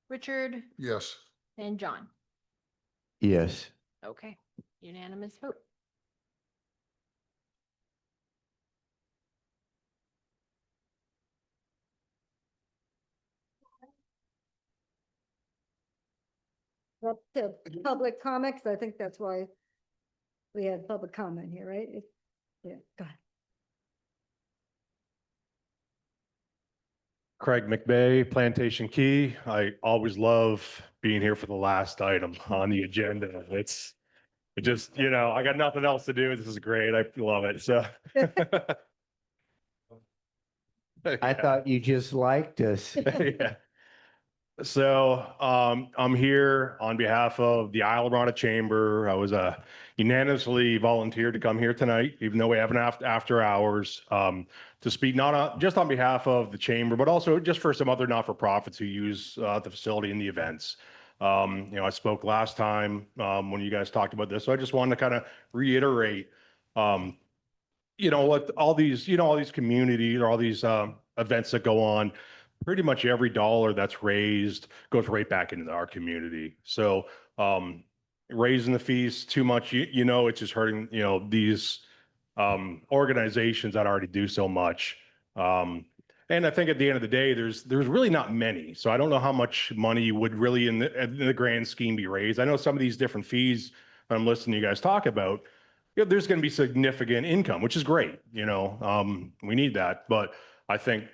Richard, Yes. and John. Yes. Okay, unanimous vote. Up to public comments, I think that's why we had public comment here, right? Yeah, go ahead. Craig McBay, Plantation Key. I always love being here for the last item on the agenda. It just, I got nothing else to do. This is great. I love it. So. I thought you just liked us. Yeah. So I'm here on behalf of the Islamorada Chamber. I was unanimously volunteered to come here tonight, even though we haven't after hours, to speak just on behalf of the chamber, but also just for some other not-for-profits who use the facility and the events. I spoke last time when you guys talked about this, so I just wanted to kind of reiterate, what all these communities or all these events that go on. Pretty much every dollar that's raised goes right back into our community. So raising the fees too much, it's just hurting, these organizations that already do so much. And I think at the end of the day, there's really not many. So I don't know how much money would really in the grand scheme be raised. I know some of these different fees I'm listening to you guys talk about, there's going to be significant income, which is great. We need that. But I think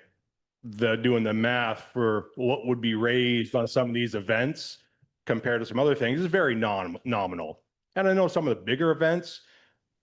doing the math for what would be raised on some of these events compared to some other things is very nominal. And I know some of the bigger events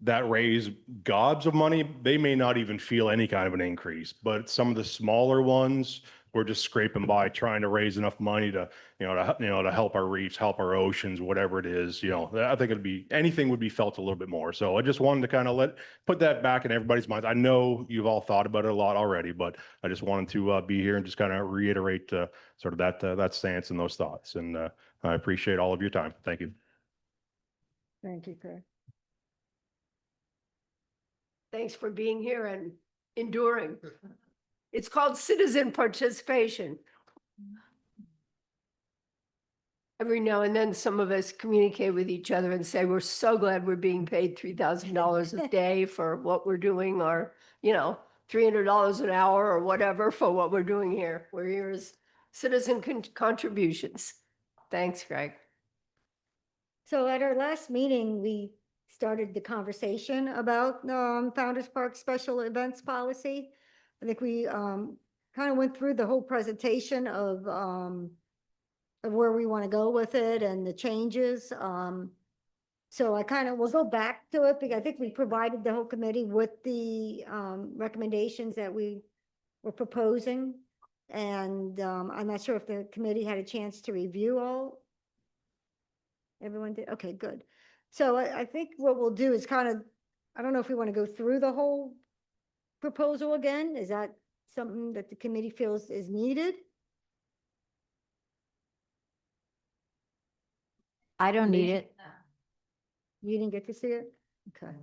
that raise gobs of money, they may not even feel any kind of an increase, but some of the smaller ones, we're just scraping by trying to raise enough money to help our reefs, help our oceans, whatever it is, I think anything would be felt a little bit more. So I just wanted to kind of put that back in everybody's minds. I know you've all thought about it a lot already, but I just wanted to be here and just kind of reiterate sort of that stance and those thoughts. And I appreciate all of your time. Thank you. Thank you, Craig. Thanks for being here and enduring. It's called citizen participation. Every now and then, some of us communicate with each other and say, we're so glad we're being paid $3,000 a day for what we're doing, or, $300 an hour or whatever for what we're doing here. We're here as citizen contributions. Thanks, Greg. So at our last meeting, we started the conversation about Founder's Park special events policy. I think we kind of went through the whole presentation of where we want to go with it and the changes. So I kind of will go back to it because I think we provided the whole committee with the recommendations that we were proposing. And I'm not sure if the committee had a chance to review all. Everyone did? Okay, good. So I think what we'll do is kind of, I don't know if we want to go through the whole proposal again. Is that something that the committee feels is needed? I don't need it. You didn't get to see it? Okay.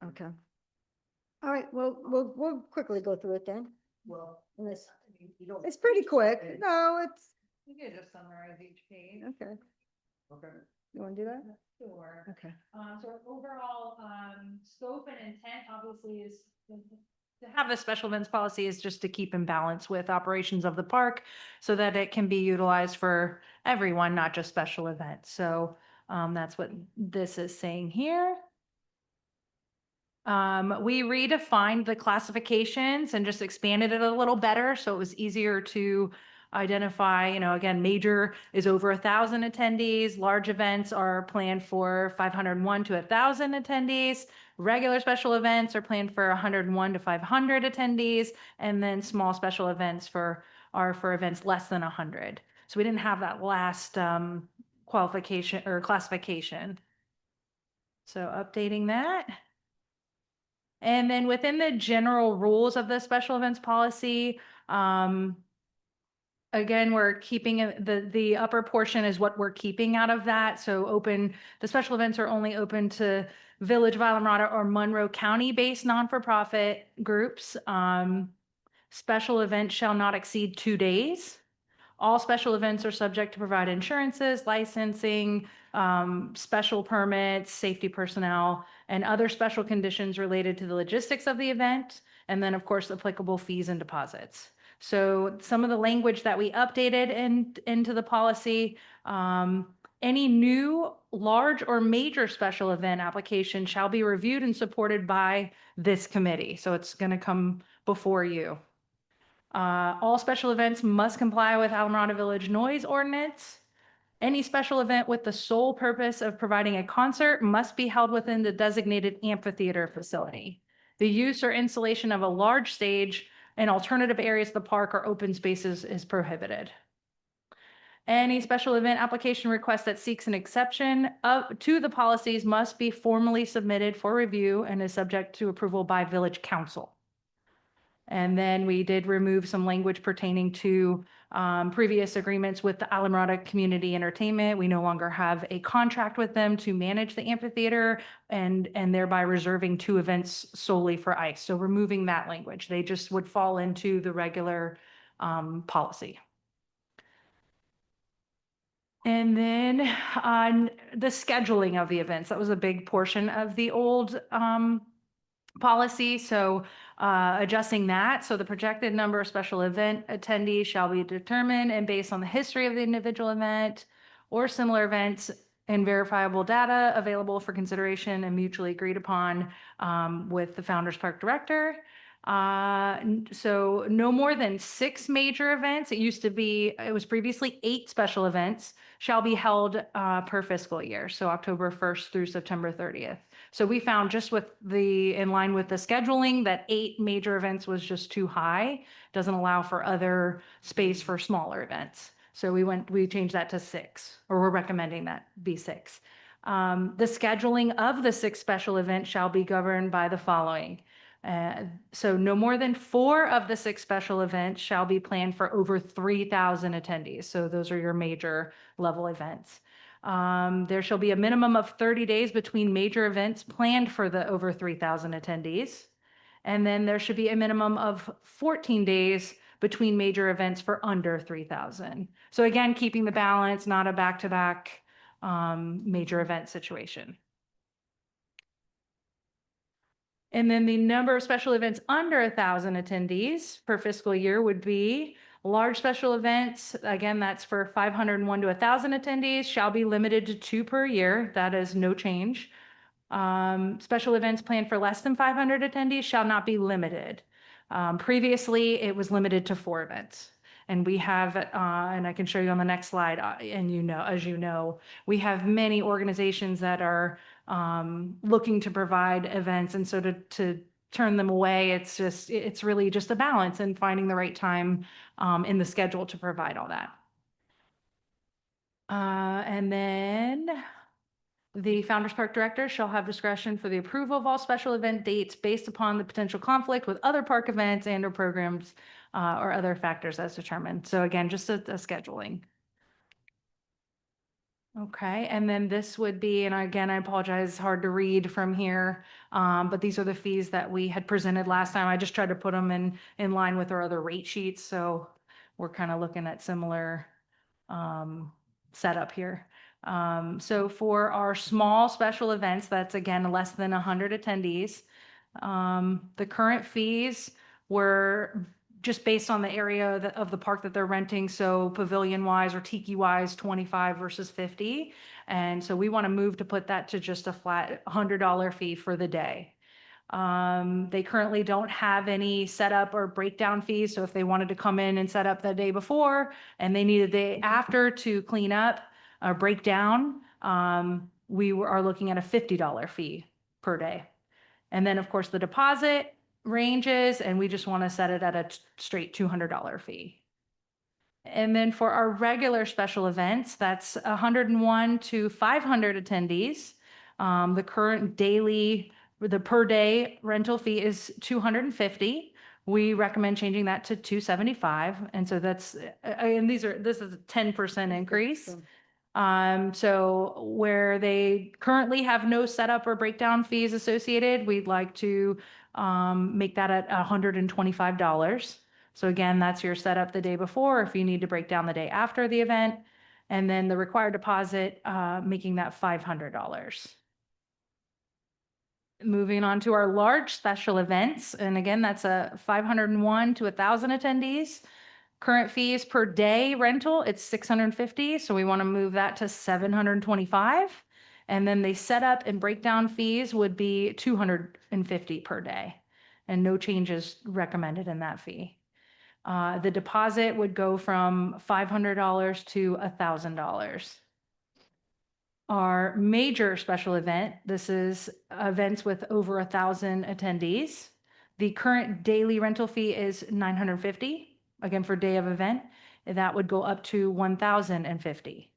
Okay. All right, well, we'll quickly go through it then. Well, Unless, it's pretty quick. No, it's, You could just summarize each page. okay. okay. You want to do that? Sure. Okay. So overall, scope and intent obviously is to have a special events policy is just to keep in balance with operations of the park so that it can be utilized for everyone, not just special events. So that's what this is saying here. We redefined the classifications and just expanded it a little better. So it was easier to identify, again, major is over 1,000 attendees. Large events are planned for 501 to 1,000 attendees. Regular special events are planned for 101 to 500 attendees. And then small special events are for events less than 100. So we didn't have that last qualification or classification. So updating that. And then within the general rules of the special events policy, again, we're keeping the upper portion is what we're keeping out of that. So the special events are only open to Village of Islamorada or Monroe County-based non-for-profit groups. Special events shall not exceed 2 days. All special events are subject to provide insurances, licensing, special permits, safety personnel, and other special conditions related to the logistics of the event. And then, of course, applicable fees and deposits. So some of the language that we updated into the policy, any new large or major special event application shall be reviewed and supported by this committee. So it's going to come before you. All special events must comply with Islamorada Village noise ordinance. Any special event with the sole purpose of providing a concert must be held within the designated amphitheater facility. The use or installation of a large stage in alternative areas of the park or open spaces is prohibited. Any special event application request that seeks an exception to the policies must be formally submitted for review and is subject to approval by Village Council. And then we did remove some language pertaining to previous agreements with the Islamorada Community Entertainment. We no longer have a contract with them to manage the amphitheater and thereby reserving 2 events solely for ICE. So removing that language, they just would fall into the regular policy. And then on the scheduling of the events, that was a big portion of the old policy. So adjusting that. So the projected number of special event attendees shall be determined and based on the history of the individual event or similar events and verifiable data available for consideration and mutually agreed upon with the Founders Park Director. So no more than 6 major events. It was previously 8 special events shall be held per fiscal year. So October 1st through September 30th. So we found just in line with the scheduling that 8 major events was just too high. Doesn't allow for other space for smaller events. So we changed that to 6, or we're recommending that be 6. The scheduling of the 6 special events shall be governed by the following. So no more than 4 of the 6 special events shall be planned for over 3,000 attendees. So those are your major level events. There shall be a minimum of 30 days between major events planned for the over 3,000 attendees. And then there should be a minimum of 14 days between major events for under 3,000. So again, keeping the balance, not a back-to-back major event situation. And then the number of special events under 1,000 attendees per fiscal year would be Large special events, again, that's for 501 to 1,000 attendees, shall be limited to 2 per year. That is no change. Special events planned for less than 500 attendees shall not be limited. Previously, it was limited to 4 events. And we have, and I can show you on the next slide, and as you know, we have many organizations that are looking to provide events. And so to turn them away, it's really just a balance and finding the right time in the schedule to provide all that. And then the Founders Park Director shall have discretion for the approval of all special event dates based upon the potential conflict with other park events and or programs or other factors as determined. So again, just a scheduling. Okay, and then this would be, and again, I apologize, it's hard to read from here, but these are the fees that we had presented last time. I just tried to put them in line with our other rate sheets, so we're kind of looking at similar setup here. So for our small special events, that's again less than 100 attendees. The current fees were just based on the area of the park that they're renting. So pavilion wise or tiki wise, 25 versus 50. And so we want to move to put that to just a flat $100 fee for the day. They currently don't have any setup or breakdown fees. So if they wanted to come in and set up the day before and they need a day after to clean up or break down, we are looking at a $50 fee per day. And then of course the deposit ranges, and we just want to set it at a straight $200 fee. And then for our regular special events, that's 101 to 500 attendees. The current the per day rental fee is $250. We recommend changing that to $275. And so that's, and this is a 10% increase. So where they currently have no setup or breakdown fees associated, we'd like to make that at $125. So again, that's your setup the day before if you need to break down the day after the event. And then the required deposit, making that $500. Moving on to our large special events. And again, that's a 501 to 1,000 attendees. Current fees per day rental, it's $650. So we want to move that to $725. And then the setup and breakdown fees would be $250 per day, and no changes recommended in that fee. The deposit would go from $500 to $1,000. Our major special event, this is events with over 1,000 attendees. The current daily rental fee is $950, again for day of event. That would go up to $1,050.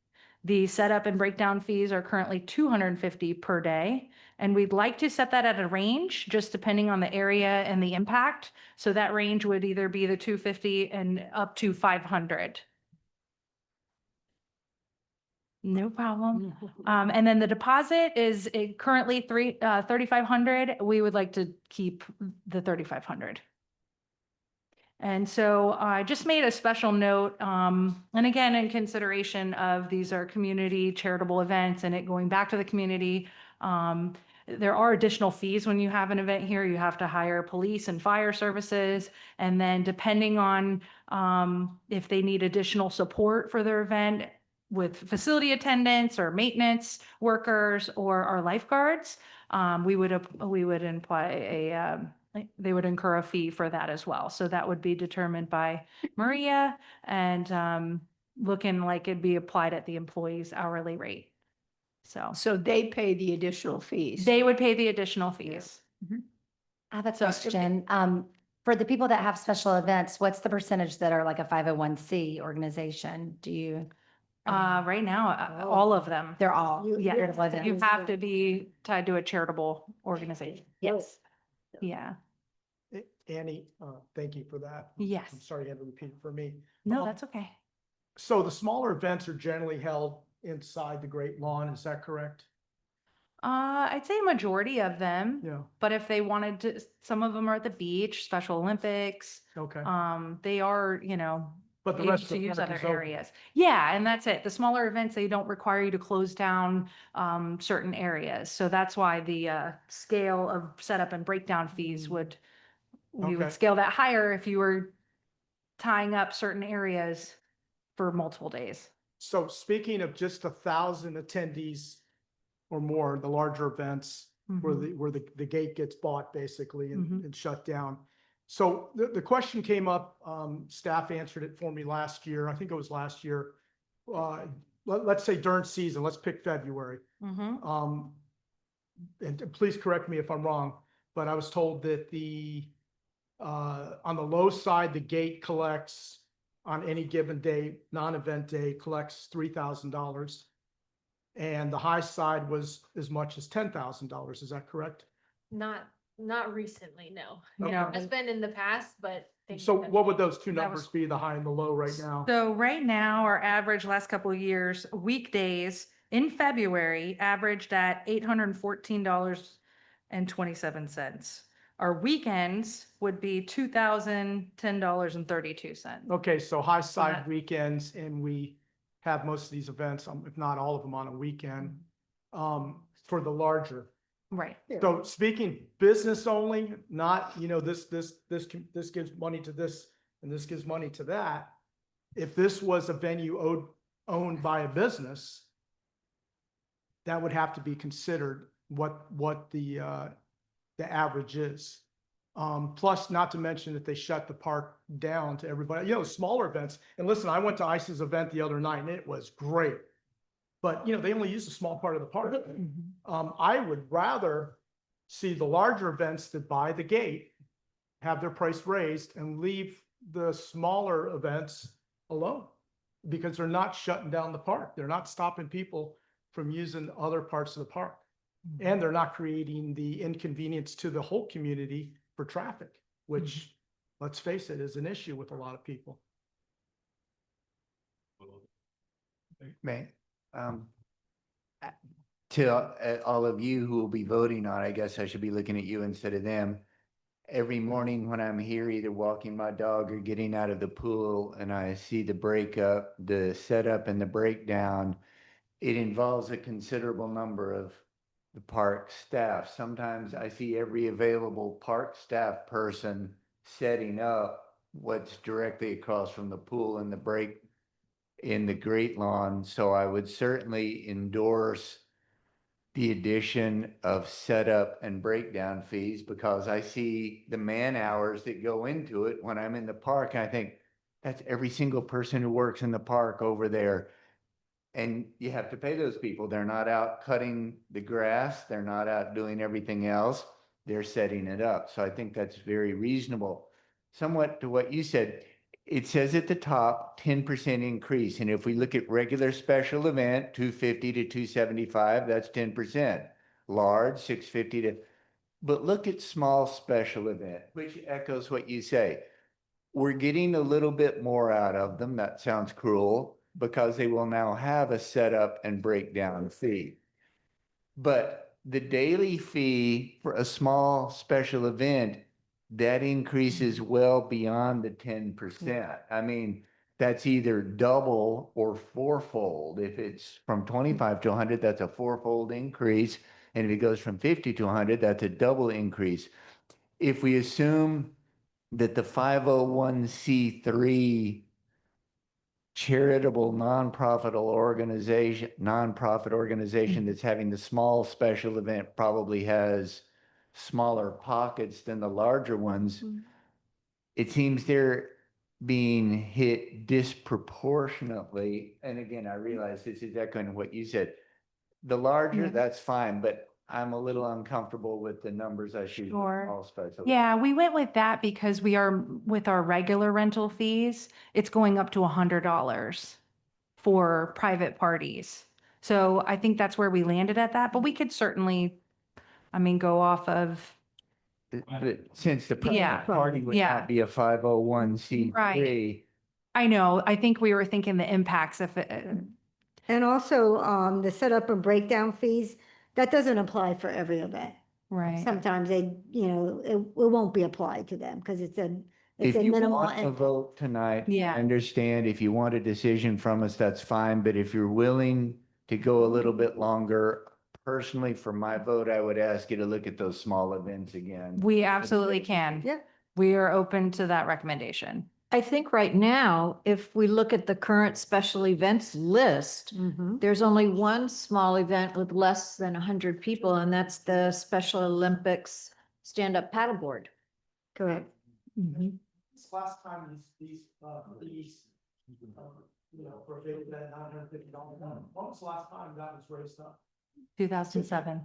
The setup and breakdown fees are currently $250 per day, and we'd like to set that at a range, just depending on the area and the impact. So that range would either be the $250 and up to $500. No problem. And then the deposit is currently $3,500. We would like to keep the $3,500. And so I just made a special note, and again, in consideration of these are community charitable events and it going back to the community, there are additional fees when you have an event here. You have to hire police and fire services. And then depending on if they need additional support for their event with facility attendants or maintenance workers or our lifeguards, we would imply they would incur a fee for that as well. So that would be determined by Maria and looking like it'd be applied at the employee's hourly rate. So they pay the additional fees. They would pay the additional fees. I have a So, question. For the people that have special events, what's the percentage that are like a 501c organization? Do you? Right now, all of them. They're all. Yeah, charitable events. you have to be tied to a charitable organization. Yes. Yeah. Annie, thank you for that. Yes. I'm sorry you had to repeat it for me. No, that's okay. So the smaller events are generally held inside the Great Lawn, is that correct? I'd say majority of them. Yeah. But if they wanted to, some of them are at the beach, Special Olympics. Okay. They are, But the able rest of to the use park other is open. areas. Yeah, and that's it. The smaller events, they don't require you to close down certain areas. So that's why the scale of setup and breakdown fees we would Okay. scale that higher if you were tying up certain areas for multiple days. So speaking of just 1,000 attendees or more, the larger events where the gate gets bought basically and shut down. So the question came up, staff answered it for me last year. I think it was last year. Let's say during season, let's pick February. And please correct me if I'm wrong, but I was told that on the low side, the gate collects on any given day, non-event day, collects $3,000. And the high side was as much as $10,000. Is that correct? Not recently, no. Okay. It's been in the past, but. things So have what would changed. those two That numbers was- be, the high and the low right now? So right now, our average last couple of years, weekdays in February averaged at $814.27. Our weekends would be $2,010.32. Okay, so high side that- weekends, and we have most of these events, if not all of them on a weekend, for the larger. Right. So speaking business only, not, this gives money to this and this gives money to that. If this was a venue owned by a business, that would have to be considered what the average is. Plus, not to mention that they shut the park down to everybody, smaller events. And listen, I went to ICE's event the other night and it was great. But, they only use a small part of the park. I would rather see the larger events that buy the gate, have their price raised and leave the smaller events alone because they're not shutting down the park. They're not stopping people from using other parts of the park. And they're not creating the inconvenience to the whole community for traffic, which, let's face it, is an issue with a lot of people. Man, to all of you who will be voting on, I guess I should be looking at you instead of them. Every morning when I'm here, either walking my dog or getting out of the pool, and I see the setup and the breakdown, it involves a considerable number of the park staff. Sometimes I see every available park staff person setting up what's directly across from the pool and the break in the Great Lawn. So I would certainly endorse the addition of setup and breakdown fees because I see the man hours that go into it when I'm in the park. And I think that's every single person who works in the park over there. And you have to pay those people. They're not out cutting the grass. They're not out doing everything else. They're setting it up. So I think that's very reasonable. Somewhat to what you said, it says at the top, 10% increase. And if we look at regular special event, 250 to 275, that's 10%. Large, 650 to, but look at small special event, which echoes what you say. We're getting a little bit more out of them. That sounds cruel because they will now have a setup and breakdown fee. But the daily fee for a small special event, that increases well beyond the 10%. I mean, that's either double or fourfold. If it's from 25 to 100, that's a fourfold increase. And if it goes from 50 to 100, that's a double increase. If we assume that the 501c3 charitable nonprofit organization that's having the small special event probably has smaller pockets than the larger ones, it seems they're being hit disproportionately. And again, I realize this is echoing what you said. The larger, that's fine, but I'm a little uncomfortable with the numbers I see. Sure. All special. Yeah, we went with that because we are, with our regular rental fees, it's going up to $100 for private parties. So I think that's where we landed at that, but we could certainly, go off of, But since the Yeah. private party would Yeah. not be a 501c3, Right. I know, I think we were thinking the impacts if it, And also, the setup and breakdown fees, that doesn't apply for every event. right. Sometimes it won't be applied to them because it's if a you minimal. want a vote tonight, Yeah. I understand. If you want a decision from us, that's fine. But if you're willing to go a little bit longer, personally, for my vote, I would ask you to look at those small events again. We absolutely can. Yeah. We are open to that recommendation. I think right now, if we look at the current special events list, there's only one small event with less than 100 people, and that's the Special Olympics stand-up paddleboard. Correct. This last time these fees, for a big event, $950. When was the last time that was raised up? 2007.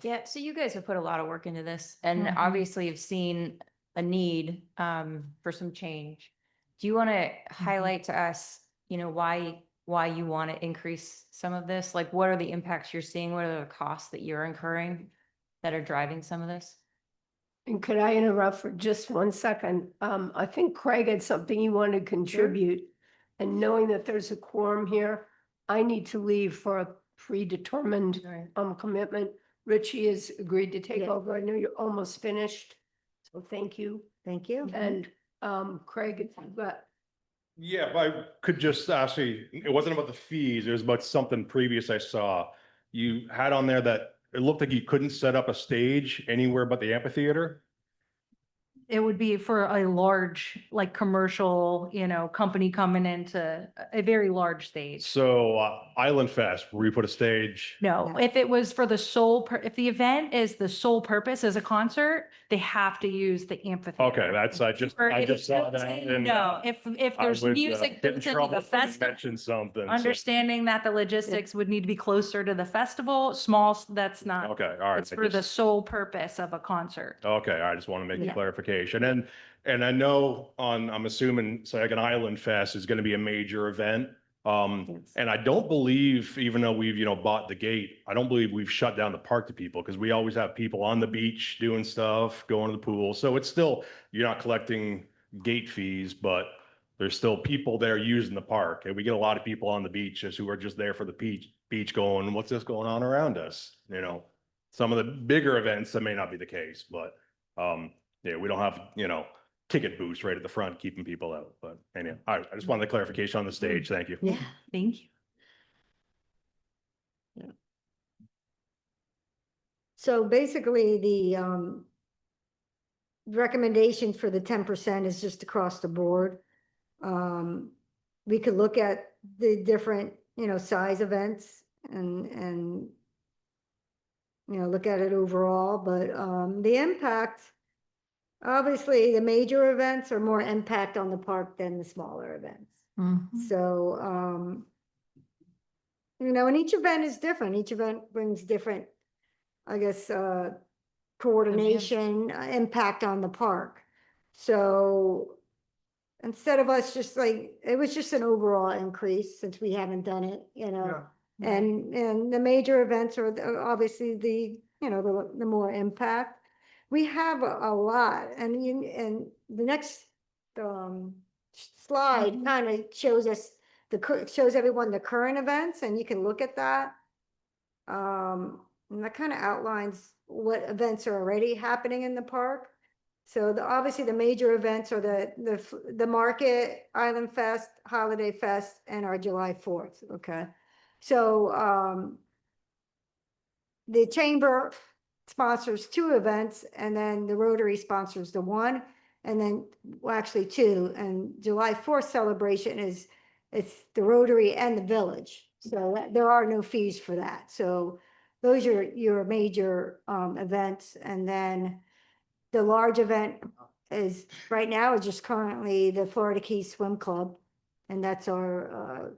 Yeah, so you guys have put a lot of work into this and Mhm. obviously have seen a need for some change. Do you want to highlight to us, why you want to increase some of this? Like, what are the impacts you're seeing? What are the costs that you're incurring that are driving some of this? And could I interrupt for just 1 second? I think Craig had something he wanted to contribute. And knowing that there's a quorum here, I need to leave for a predetermined commitment. Richie has agreed to take Yeah. over. I know you're almost finished. So thank you. Thank you. And Craig, if you've got, Yeah, if I could just ask you, it wasn't about the fees, it was about something previous I saw. You had on there that it looked like you couldn't set up a stage anywhere but the amphitheater. It would be for a large, like commercial, company coming into a very large stage. So Island Fest, where we put a stage. No, if it was for the if the event is the sole purpose as a concert, they have to use the amphitheater. Okay, that's, I just saw that. and No, if I there's would, music get in built into trouble the if I festival, mentioned something. so- understanding that the logistics would need to be closer to the festival, small, that's not. Okay, all right. It's I for the just- sole purpose of a concert. Okay, I just want to make the Yeah. clarification. And I know I'm assuming Saginaw Island Fest is going to be a major event. And I don't believe, even though we've, bought the gate, I don't believe we've shut down the park to people because we always have people on the beach doing stuff, going to the pool. So it's still, you're not collecting gate fees, but there's still people there using the park. And we get a lot of people on the beaches who are just there for the beach going, what's this going on around us? Some of the bigger events, that may not be the case, but yeah, we don't have, ticket booths right at the front, keeping people out. But anyhow, all right, I just wanted the clarification on the stage. Thank you. Yeah, thank you. So basically, the recommendation for the 10% is just across the board. We could look at the different, size events and look at it overall, but the impact, obviously, the major events are more impact on the park than the smaller events. So, and each event is different. Each event brings different, I guess, coordination, impact on the park. So instead of us just it was just an overall increase since we haven't done it, and the major events are obviously the more impact. We have a lot, and the next slide kind of shows us shows everyone the current events, and you can look at that. And that kind of outlines what events are already happening in the park. So obviously the major events are the market, Island Fest, Holiday Fest, and our July 4th. Okay, so the chamber sponsors 2 events, and then the Rotary sponsors the 1, and then actually 2. And July 4th celebration it's the Rotary and the Village, so there are no fees for that. So those are your major events, and then the large event is right now is just currently the Florida Keys Swim Club, and that's our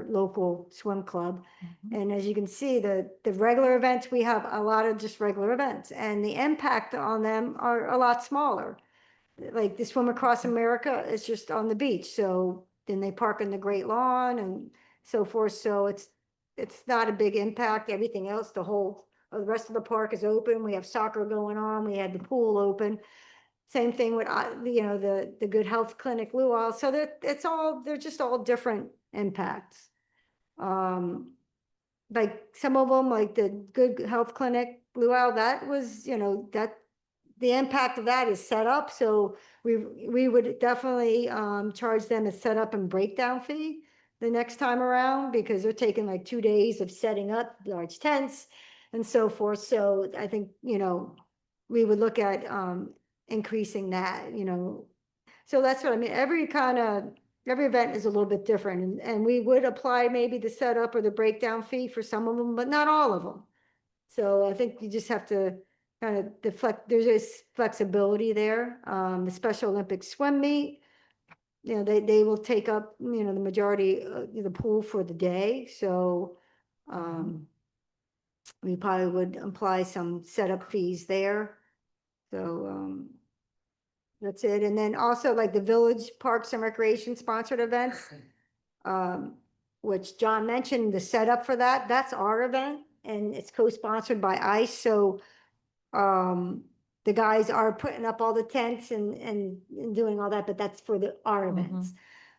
local swim club. And as you can see, the regular events, we have a lot of just regular events, and the impact on them are a lot smaller. Like the Swim Across America is just on the beach, so then they park in the Great Lawn and so forth. So it's not a big impact. Everything else, the rest of the park is open. We have soccer going on. We had the pool open. Same thing with the Good Health Clinic Luau. So they're just all different impacts. Like some of them, like the Good Health Clinic Luau, that was that the impact of that is set up. So we would definitely charge them a setup and breakdown fee the next time around, because they're taking like 2 days of setting up large tents and so forth. So I think we would look at increasing that, So that's what I mean. Every event is a little bit different and we would apply maybe the setup or the breakdown fee for some of them, but not all of them. So I think you just have to kind of deflect, there's this flexibility there. The Special Olympics swim meet, you know, they will take up, you know, the majority of the pool for the day. So, we probably would apply some setup fees there. So, that's it. And then also like the Village Parks and Recreation sponsored events, which John mentioned, the setup for that, that's our event and it's co-sponsored by ICE. So, the guys are putting up all the tents and doing all that, but that's for our events.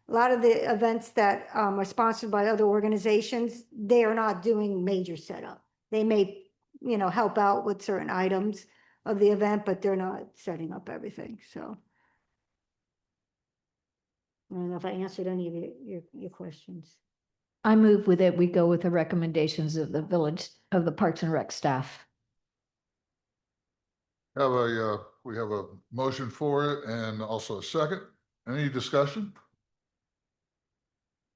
A lot of the events that are sponsored by other organizations, they are not doing major setup. They may, you know, help out with certain items of the event, but they're not setting up everything, so. I don't know if I answered any of your questions. I move with it, we go with the recommendations of the village, of the Parks and Rec staff. We have a motion for it and also a second. Any discussion?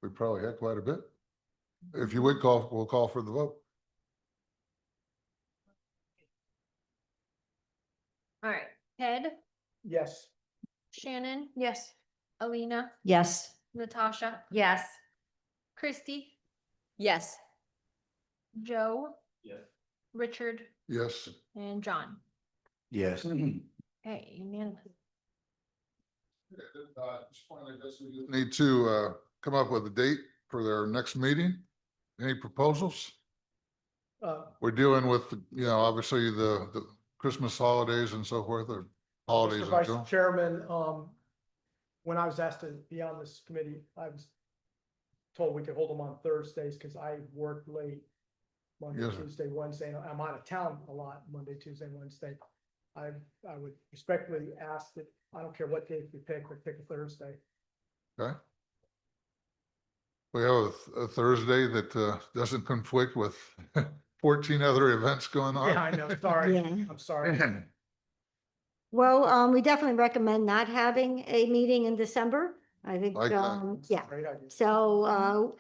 We probably had quite a bit. If you would call, we'll call for the vote. All right, Ted, Yes. Shannon, Yes. Alina, Yes. Natasha, Yes. Christy, Yes. Joe, Yes. Richard, Yes. and John. Yes. Okay, unanimous. Need to come up with a date for their next meeting. Any proposals? We're dealing with, you know, obviously the Christmas holidays and so forth, or holidays. Mr. in Vice general. Chairman, when I was asked to be on this committee, I was told we could hold them on Thursdays because I work late Monday, Yes, sir. Tuesday, Wednesday. and I'm out of town a lot, Monday, Tuesday, Wednesday. I would respectfully ask that, I don't care what date we pick, but pick a Thursday. Okay. We have a Thursday that doesn't conflict with 14 other events going on. Yeah, I know, sorry, Yeah. I'm sorry. Well, we definitely recommend not having a meeting in December. I think, Like that. yeah. Great idea. So,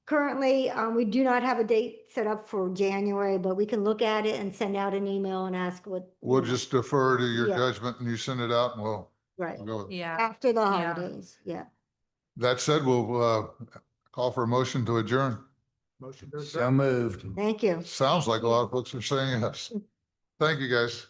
currently, we do not have a date set up for January, but we can look at it and send out an email and ask what. We'll just defer to your Yeah. judgment and you send it out and we'll Right, go with it. Yeah. after the Yeah. holidays, yeah. That said, we'll call for a motion to adjourn. Motion to So adjourn. moved. Thank you. Sounds like a lot of folks are saying yes. Thank you, guys.